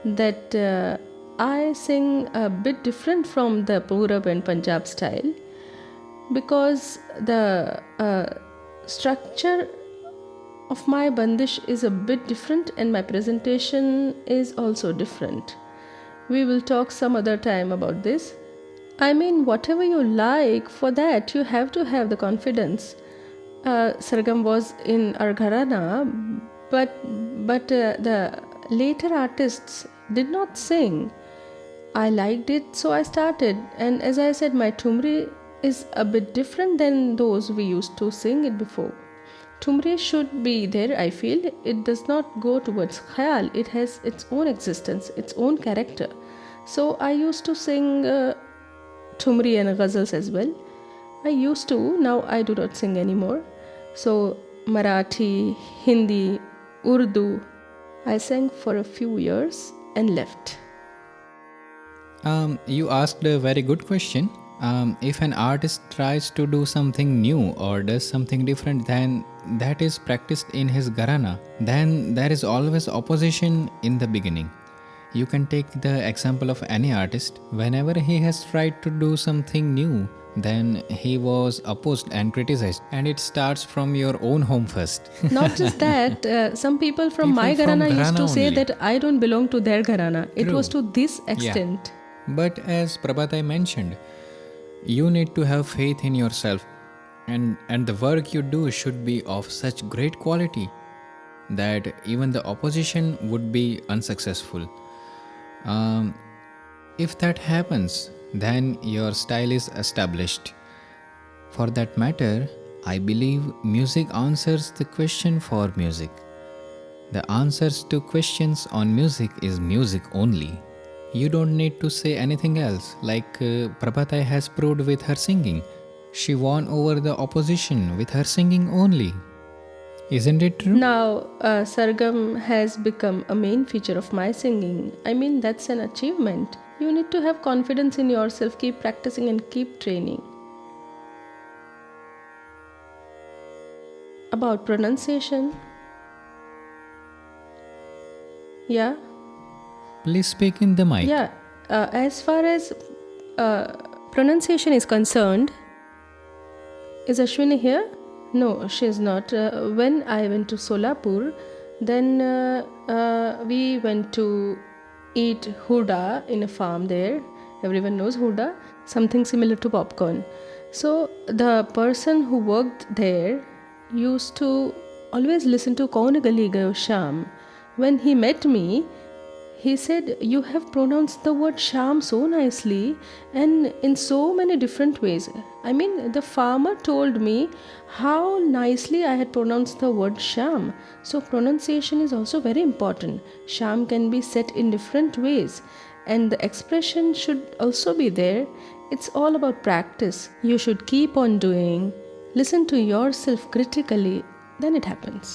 that I sing a bit different from the Purab and Punjab style, because the structure of my bandish is a bit different and my presentation is also different. We will talk some other time about this. I mean, whatever you like, for that you have to have the confidence. Sargam was in our gharana, but the later artists did not sing. I liked it, so I started. And as I said, my Thumri is a bit different than those we used to sing it before. Thumri should be there, I feel. It does not go towards khayal. It has its own existence, its own character. So I used to sing Thumri and ghazals as well. I used to, now I do not sing anymore. So Marathi, Hindi, Urdu, I sang for a few years and left. You asked a very good question. If an artist tries to do something new or does something different than that is practiced in his gharana, then there is always opposition in the beginning. You can take the example of any artist. Whenever he has tried to do something new, then he was opposed and criticized. And it starts from your own home first. Not just that, some people from my People from gharana used to gharana say only. that I don't belong to their gharana. It True. was to this extent. But as Prabha mentioned, you need to have faith in yourself, and the work you do should be of such great quality that even the opposition would be unsuccessful. If that happens, then your style is established. For that matter, I believe music answers the question for music. The answers to questions on music is music only. You don't need to say anything else, like Prabha has proved with her singing. She won over the opposition with her singing only. Isn't it true? Now, Sargam has become a main feature of my singing. I mean, that's an achievement. You need to have confidence in yourself, keep practicing and keep training. About pronunciation. Yeah? Please speak in the mic. Yeah, as far as pronunciation is concerned, is Ashwini here? No, she's not. When I went to Solapur, then we went to eat huda in a farm there. Everyone knows huda, something similar to popcorn. So the person who worked there used to always listen to Kaun Gali Gayo Sham. When he met me, he said, "You have pronounced the word Sham so nicely and in so many different ways." I mean, the farmer told me how nicely I had pronounced the word Sham. So, pronunciation is also very important. Sham can be said in different ways, and the expression should also be there. It's all about practice. You should keep on doing, listen to yourself critically, then it happens.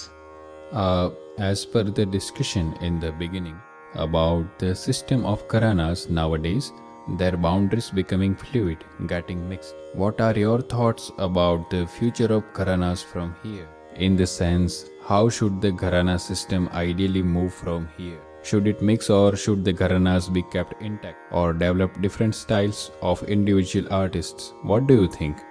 As per the discussion in the beginning about the system of gharanas nowadays, their boundaries becoming fluid, getting mixed. What are your thoughts about the future of gharanas from here? In the sense, how should the gharana system ideally move from here? Should it mix, or should the gharanas be kept intact or develop different styles of individual artists? What do you think?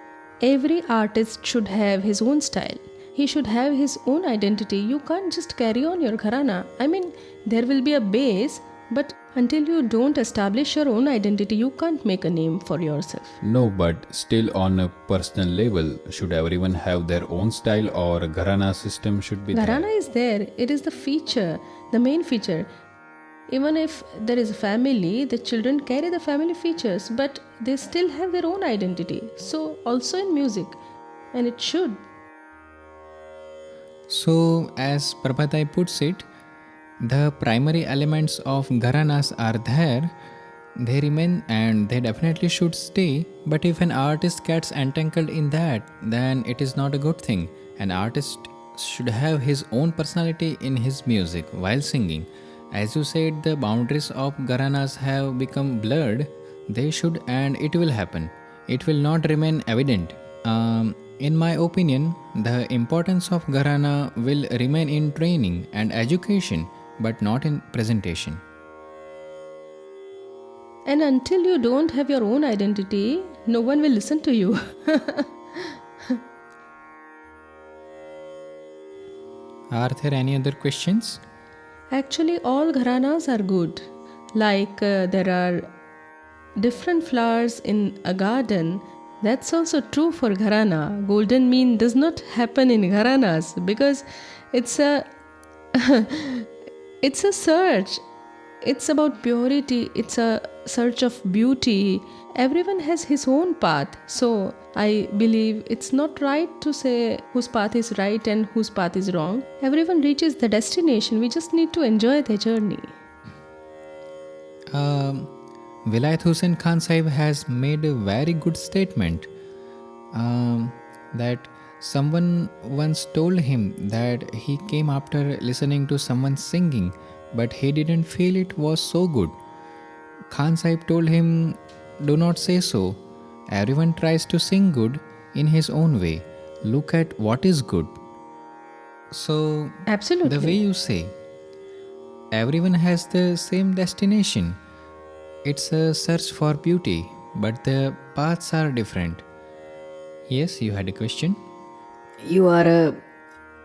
Every artist should have his own style. He should have his own identity. You can't just carry on your gharana. I mean, there will be a base, but until you don't establish your own identity, you can't make a name for yourself. No, but still on a personal level, should everyone have their own style, or a gharana system should be there? Gharana is there. It is the feature, the main feature. Even if there is a family, the children carry the family features, but they still have their own identity. So also in music, and it should. So, as Prabhatai puts it, the primary elements of gharanas are there, they remain and they definitely should stay. But if an artist gets entangled in that, then it is not a good thing. An artist should have his own personality in his music while singing. As you said, the boundaries of gharanas have become blurred. They should, and it will happen. It will not remain evident. In my opinion, the importance of gharana will remain in training and education, but not in presentation. And until you don't have your own identity, no one will listen to you. Are there any other questions? Actually, all gharanas are good. Like there are different flowers in a garden. That's also true for gharana. Golden mean does not happen in gharanas because it's a it's a search. It's about purity. It's a search of beauty. Everyone has his own path. So I believe it's not right to say whose path is right and whose path is wrong. Everyone reaches the destination. We just need to enjoy the journey. Vilayat Hussain Khan Sahib has made a very good statement that someone once told him that he came after listening to someone singing, but he didn't feel it was so good. Khan Sahib told him, "Do not say so. Everyone tries to sing good in his own way. Look at what is good." So, Absolutely. the way you say, everyone has the same destination. It's a search for beauty, but the paths are different. Yes, you had a question? You are a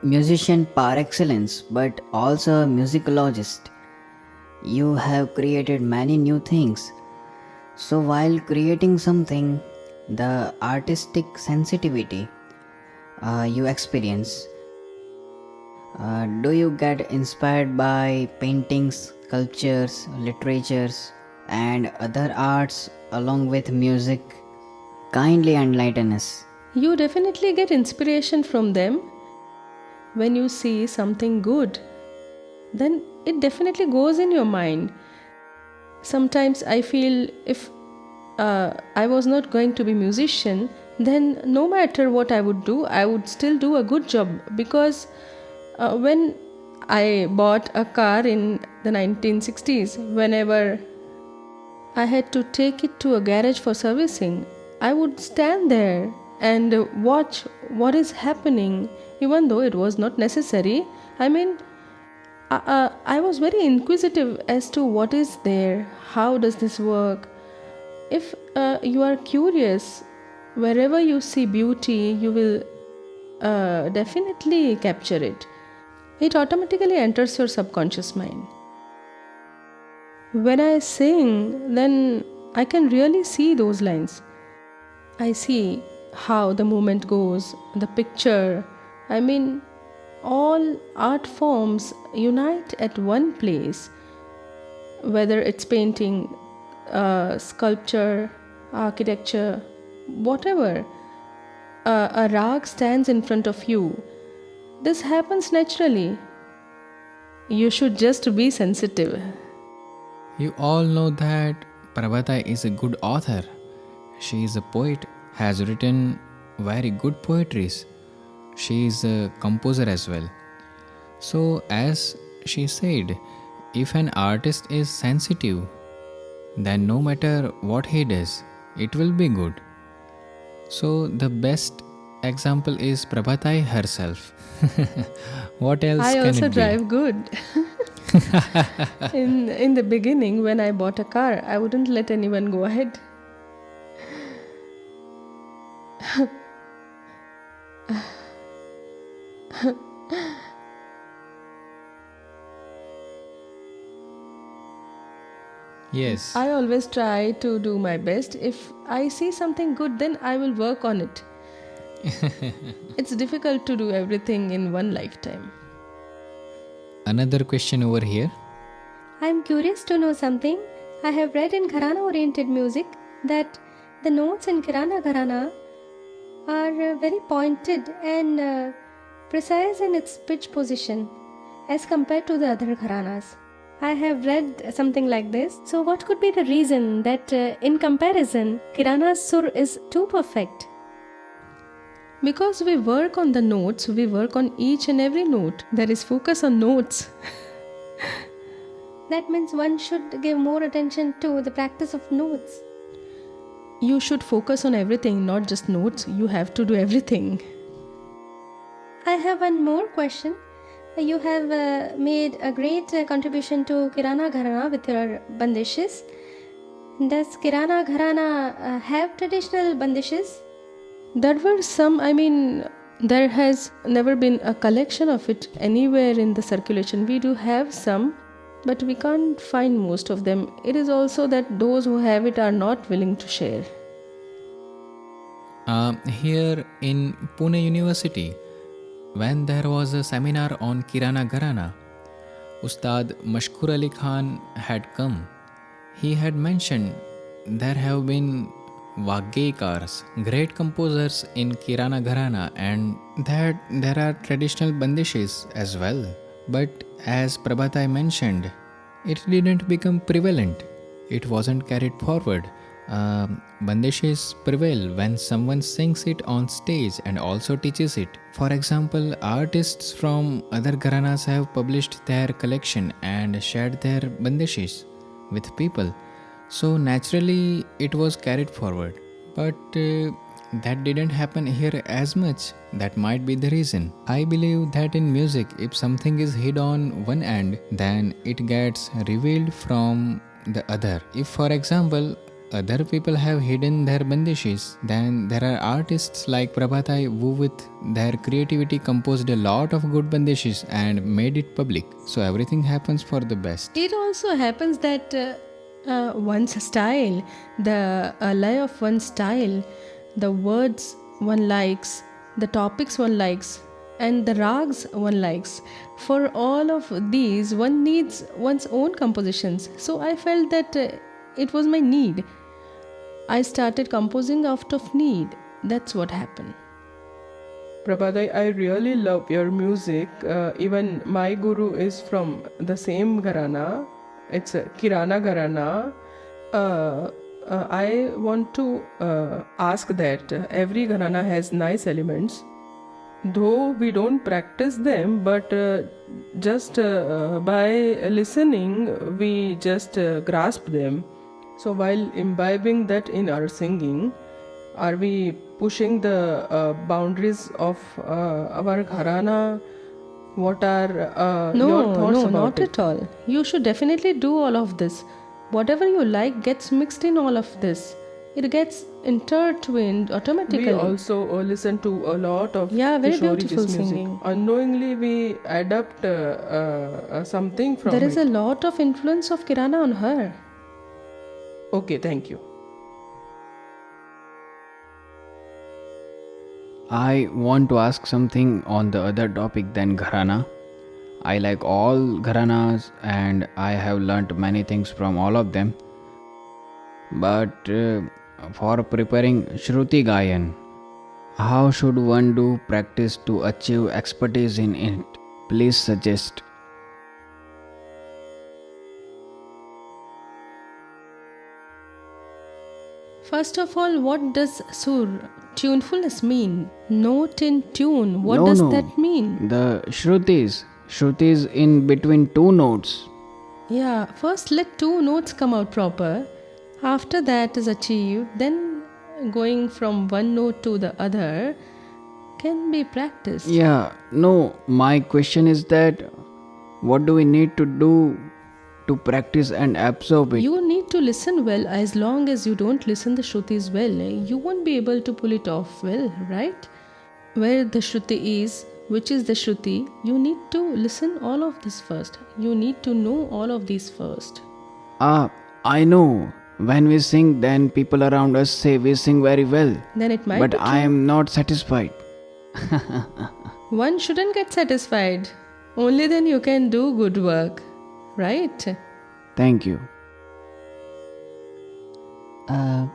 musician par excellence, but also a musicologist. You have created many new things. So, while creating something, the artistic sensitivity you experience, do you get inspired by paintings, sculptures, literatures, and other arts along with music? Kindly enlighten us. You definitely get inspiration from them. When you see something good, then it definitely goes in your mind. Sometimes I feel if I was not going to be musician, then no matter what I would do, I would still do a good job because when I bought a car in the 1960s, whenever I had to take it to a garage for servicing, I would stand there and watch what is happening, even though it was not necessary. I mean, I was very inquisitive as to what is there, how does this work. If you are curious, wherever you see beauty, you will definitely capture it. It automatically enters your subconscious mind. When I sing, then I can really see those lines. I see how the movement goes, the picture. I mean, all art forms unite at one place, whether it's painting, sculpture, architecture, whatever. A rag stands in front of you. This happens naturally. You should just be sensitive. You all know that Prabha is a good author. She is a poet, has written very good poetries. She is a composer as well. So, as she said, if an artist is sensitive, then no matter what he does, it will be good. So, the best example is Prabha herself. What else I can also it be? drive good. In the beginning, when I bought a car, I wouldn't let anyone go ahead. Yes. I always try to do my best. If I see something good, then I will work on it. It's difficult to do everything in one lifetime. Another question over here. I'm curious to know something. I have read in Gharana oriented music that the notes in Kirana gharaanaa are very pointed and precise in its pitch position as compared to the other gharanas. I have read something like this. So, what could be the reason that in comparison, Kirana's sur is too perfect? Because we work on the notes, we work on each and every note. There is focus on notes. That means one should give more attention to the practice of notes. You should focus on everything, not just notes. You have to do everything. I have one more question. You have made a great contribution to Kirana gharaanaa with your bandishes. Does Kirana gharaanaa have traditional bandishes? There were some, there has never been a collection of it anywhere in the circulation. We do have some, but we can't find most of them. It is also that those who have it are not willing to share. Here in Pune University, when there was a seminar on Kirana gharaanaa, Ustad Mashkur Ali Khan had come. He had mentioned there have been Vagyekars, great composers in Kirana gharaanaa, and that there are traditional bandishes as well. But as Prabha mentioned, it didn't become prevalent. It wasn't carried forward. Bandishes prevail when someone sings it on stage and also teaches it. For example, artists from other gharanas have published their collection and shared their bandishes with people. So naturally it was carried forward. But that didn't happen here as much. That might be the reason. I believe that in music, if something is hid on one end, then it gets revealed from the other. If, for example, other people have hidden their bandishes, then there are artists like Prabha who with their creativity composed a lot of good bandishes and made it public. So everything happens for the best. It also happens that one's style, the lay of one's style, the words one likes, the topics one likes, and the rags one likes. For all of these, one needs one's own compositions. So I felt that it was my need. I started composing out of need. That's what happened. Prabha, I really love your music. Even my guru is from the same gharana. It's Kirana gharaanaa. I want to ask that every gharana has nice elements. Though we don't practice them, but just by listening, we just grasp them. So while imbibing that in our singing, are we pushing the boundaries of our gharana? What are your thoughts about not it? at all. You should definitely do all of this. Whatever you like gets mixed in all of this. It gets intertwined automatically. We also listen to a lot of very Kishori's beautiful music. singing. Unknowingly, we adapt something from There is it. a lot of influence of Kirana on her. Okay, thank you. I want to ask something on the other topic than gharana. I like all gharanas and I have learnt many things from all of them. But for preparing Shruti Gayan, how should one do practice to achieve expertise in it? Please suggest. First of all, what does sur, tunefulness, mean? Note in tune, what No, does no. that mean? The Shrutis in between two notes. Yeah, first let two notes come out proper. After that is achieved, then going from one note to the other can be practiced. Yeah, no, my question is that what do we need to do to practice and absorb it? You need to listen well. As long as you don't listen the Shrutis well, you won't be able to pull it off well, right? Where the Shruti is, which is the Shruti, you need to listen all of this first. You need to know all of these first. I know. When we sing, then people around us say we sing very well. Then it might But be I true. am not satisfied. One shouldn't get satisfied. Only then you can do good work, right? Thank you. Tai,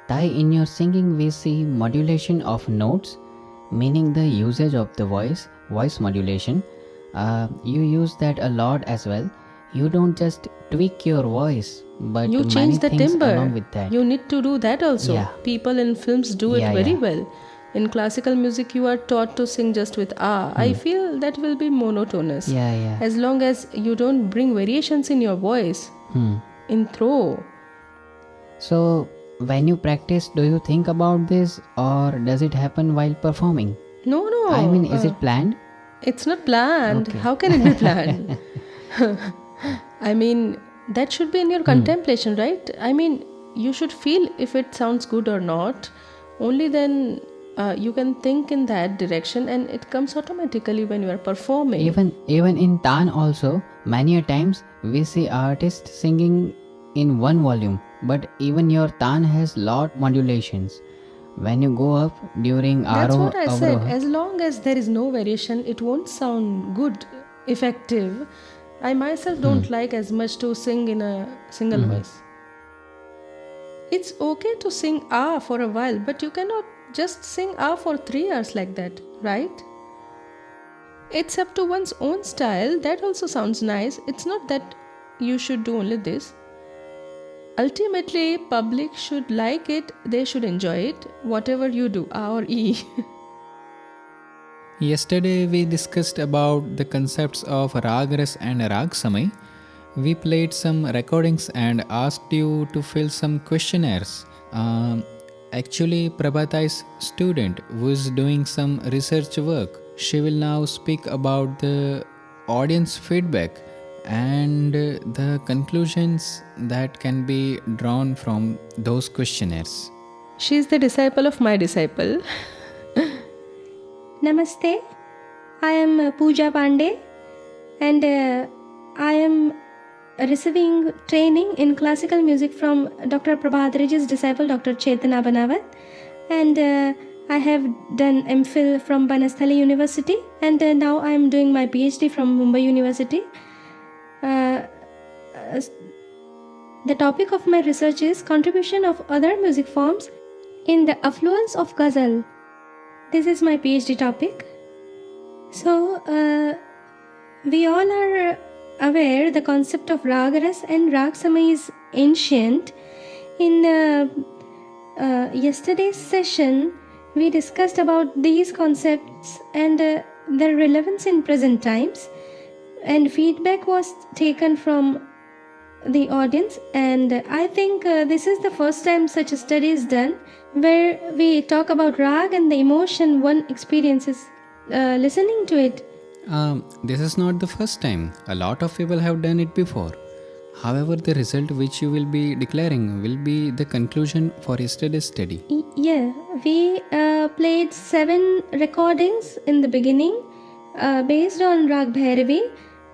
in your singing we see modulation of notes, meaning the usage of the voice modulation. You use that a lot as well. You don't just tweak your voice, but You many change the things timbre. along with that. You need to do that also. Yeah. People in films do it Yeah, very yeah. well. In classical music, you are taught to sing just with ah. I feel that will be monotonous. Yeah. As long as you don't bring variations in your voice, in throw. So, when you practice, do you think about this or does it happen while performing? No. I mean, is it planned? It's not planned. Okay. How can it be planned? I mean, that should be in your contemplation, right? I mean, you should feel if it sounds good or not. Only then you can think in that direction, and it comes automatically when you are performing. Even in Tan also, many a times we see artists singing in one volume, but even your Tan has lot modulations. When you go up during That's what I said. Avroha, As long as there is no variation, it won't sound good, effective. I myself don't like as much to sing in a single voice. It's okay to sing ah for a while, but you cannot just sing ah for 3 hours like that, right? It's up to one's own style. That also sounds nice. It's not that you should do only this. Ultimately, public should like it. They should enjoy it. Whatever you do, ah or e. Yesterday we discussed about the concepts of Ragras and Ragsamay. We played some recordings and asked you to fill some questionnaires. Actually, Prabhatai's student who is doing some research work, she will now speak about the audience feedback and the conclusions that can be drawn from those questionnaires. She is the disciple of my disciple. Namaste. I am Pooja Pandey and I am receiving training in classical music from Dr. Prabha Atre's disciple Dr. Chaitanya Kunte, and I have done MPhil from Banasthali University, and now I am doing my PhD from Mumbai University. The topic of my research is contribution of other music forms in the affluence of ghazal. This is my PhD topic. So, we all are aware the concept of ragaras and ragsamay is ancient. In yesterday's session, we discussed about these concepts and their relevance in present times, and feedback was taken from the audience, and I think this is the first time such a study is done where we talk about rag and the emotion one experiences listening to it. This is not the first time. A lot of people have done it before. However, the result which you will be declaring will be the conclusion for yesterday's study. Yeah, we played 7 recordings in the beginning based on Rag Bhairavi.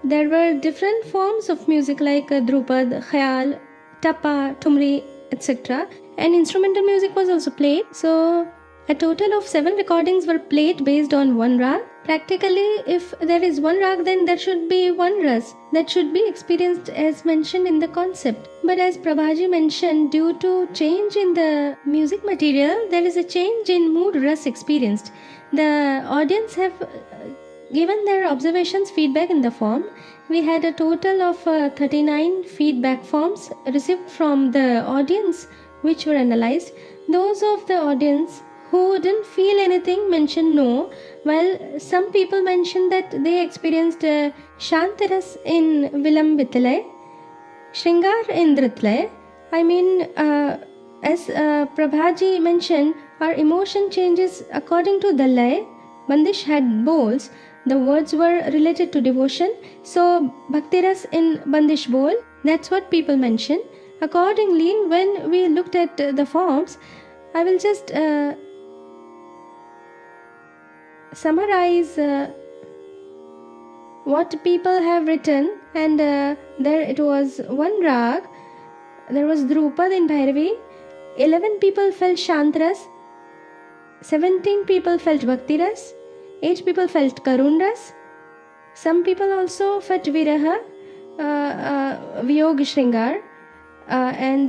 There were different forms of music like Drupad, Khayal, Tappa, Tumri, etc. And instrumental music was also played. So a total of 7 recordings were played based on one rag. Practically, if there is one rag, then there should be one ras that should be experienced as mentioned in the concept. But as Prabhaji mentioned, due to change in the music material, there is a change in mood ras experienced. The audience have given their observations feedback in the form. We had a total of 39 feedback forms received from the audience which were analyzed. Those of the audience who didn't feel anything mentioned no, while some people mentioned that they experienced Shantaras in Vilam Vitalay, Shringar in Dritlay. I mean, as Prabhaji mentioned, our emotion changes according to the lay. Bandish had bowls. The words were related to devotion. So, Bhaktiras in Bandish bowl, that's what people mention. Accordingly, when we looked at the forms, I will just summarize what people have written, and there it was one rag. There was Drupad in Bhairavi. 11 people felt Shantras. 17 people felt Bhaktiras. 8 people felt Karunras. Some people also felt Viraha, Vyog Shringar. And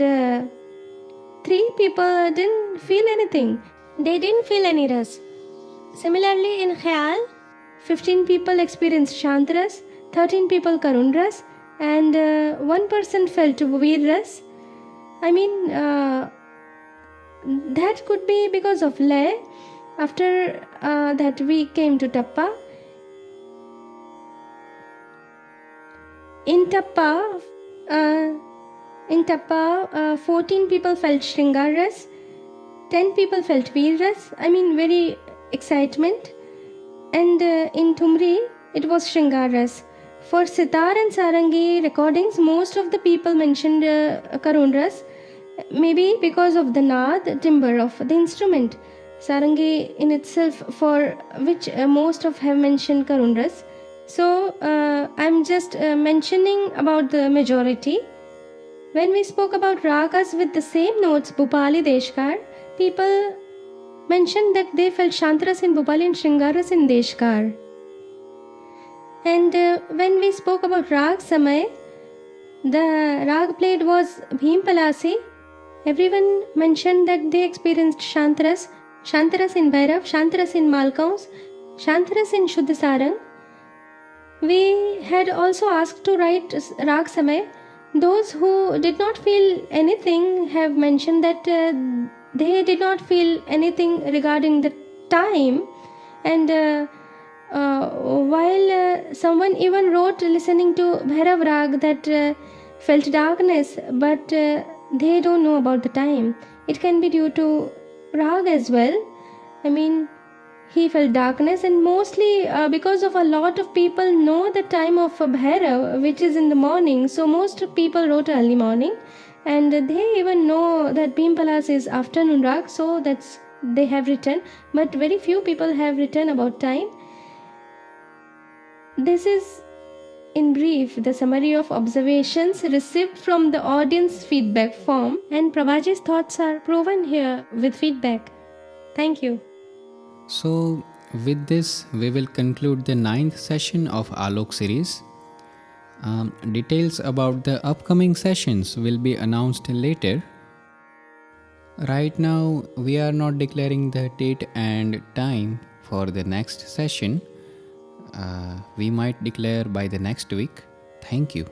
3 people didn't feel anything. They didn't feel any ras. Similarly, in Khayal, 15 people experienced Shantras, 13 people Karunras, and 1 person felt Virras. I mean, that could be because of lay. After that, we came to Tappa. In Tappa, 14 people felt Shringaras, 10 people felt Virras. I mean, very excitement. And in Tumri, it was Shringaras. For Sitar and Sarangi recordings, most of the people mentioned Karunras, maybe because of the Nad, timbre of the instrument. Sarangi in itself, for which most of have mentioned Karunras. So, I'm just mentioning about the majority. When we spoke about ragas with the same notes, Bhupali Deshkar, people mentioned that they felt Shantaras in Bhupali and Shringaras in Deshkar. And when we spoke about Rag Samay, the rag played was Bhim Palasi. Everyone mentioned that they experienced Shantaras, Shantaras in Bhairav, Shantaras in Malkaus, Shantaras in Shuddha Sarang. We had also asked to write Rag Samay. Those who did not feel anything have mentioned that they did not feel anything regarding the time. And while someone even wrote listening to Bhairav Rag that felt darkness, but they don't know about the time. It can be due to Rag as well. I mean, he felt darkness, and mostly because of a lot of people know the time of Bhairav, which is in the morning. So most people wrote early morning, and they even know that Bhimpalas is afternoon rag, so that's they have written. But very few people have written about time. This is, in brief, the summary of observations received from the audience feedback form, and Prabhaji's thoughts are proven here with feedback. Thank you. So, with this, we will conclude the 9th session of Aalok series. Details about the upcoming sessions will be announced later. Right now, we are not declaring the date and time for the next session. We might declare by the next week. Thank you.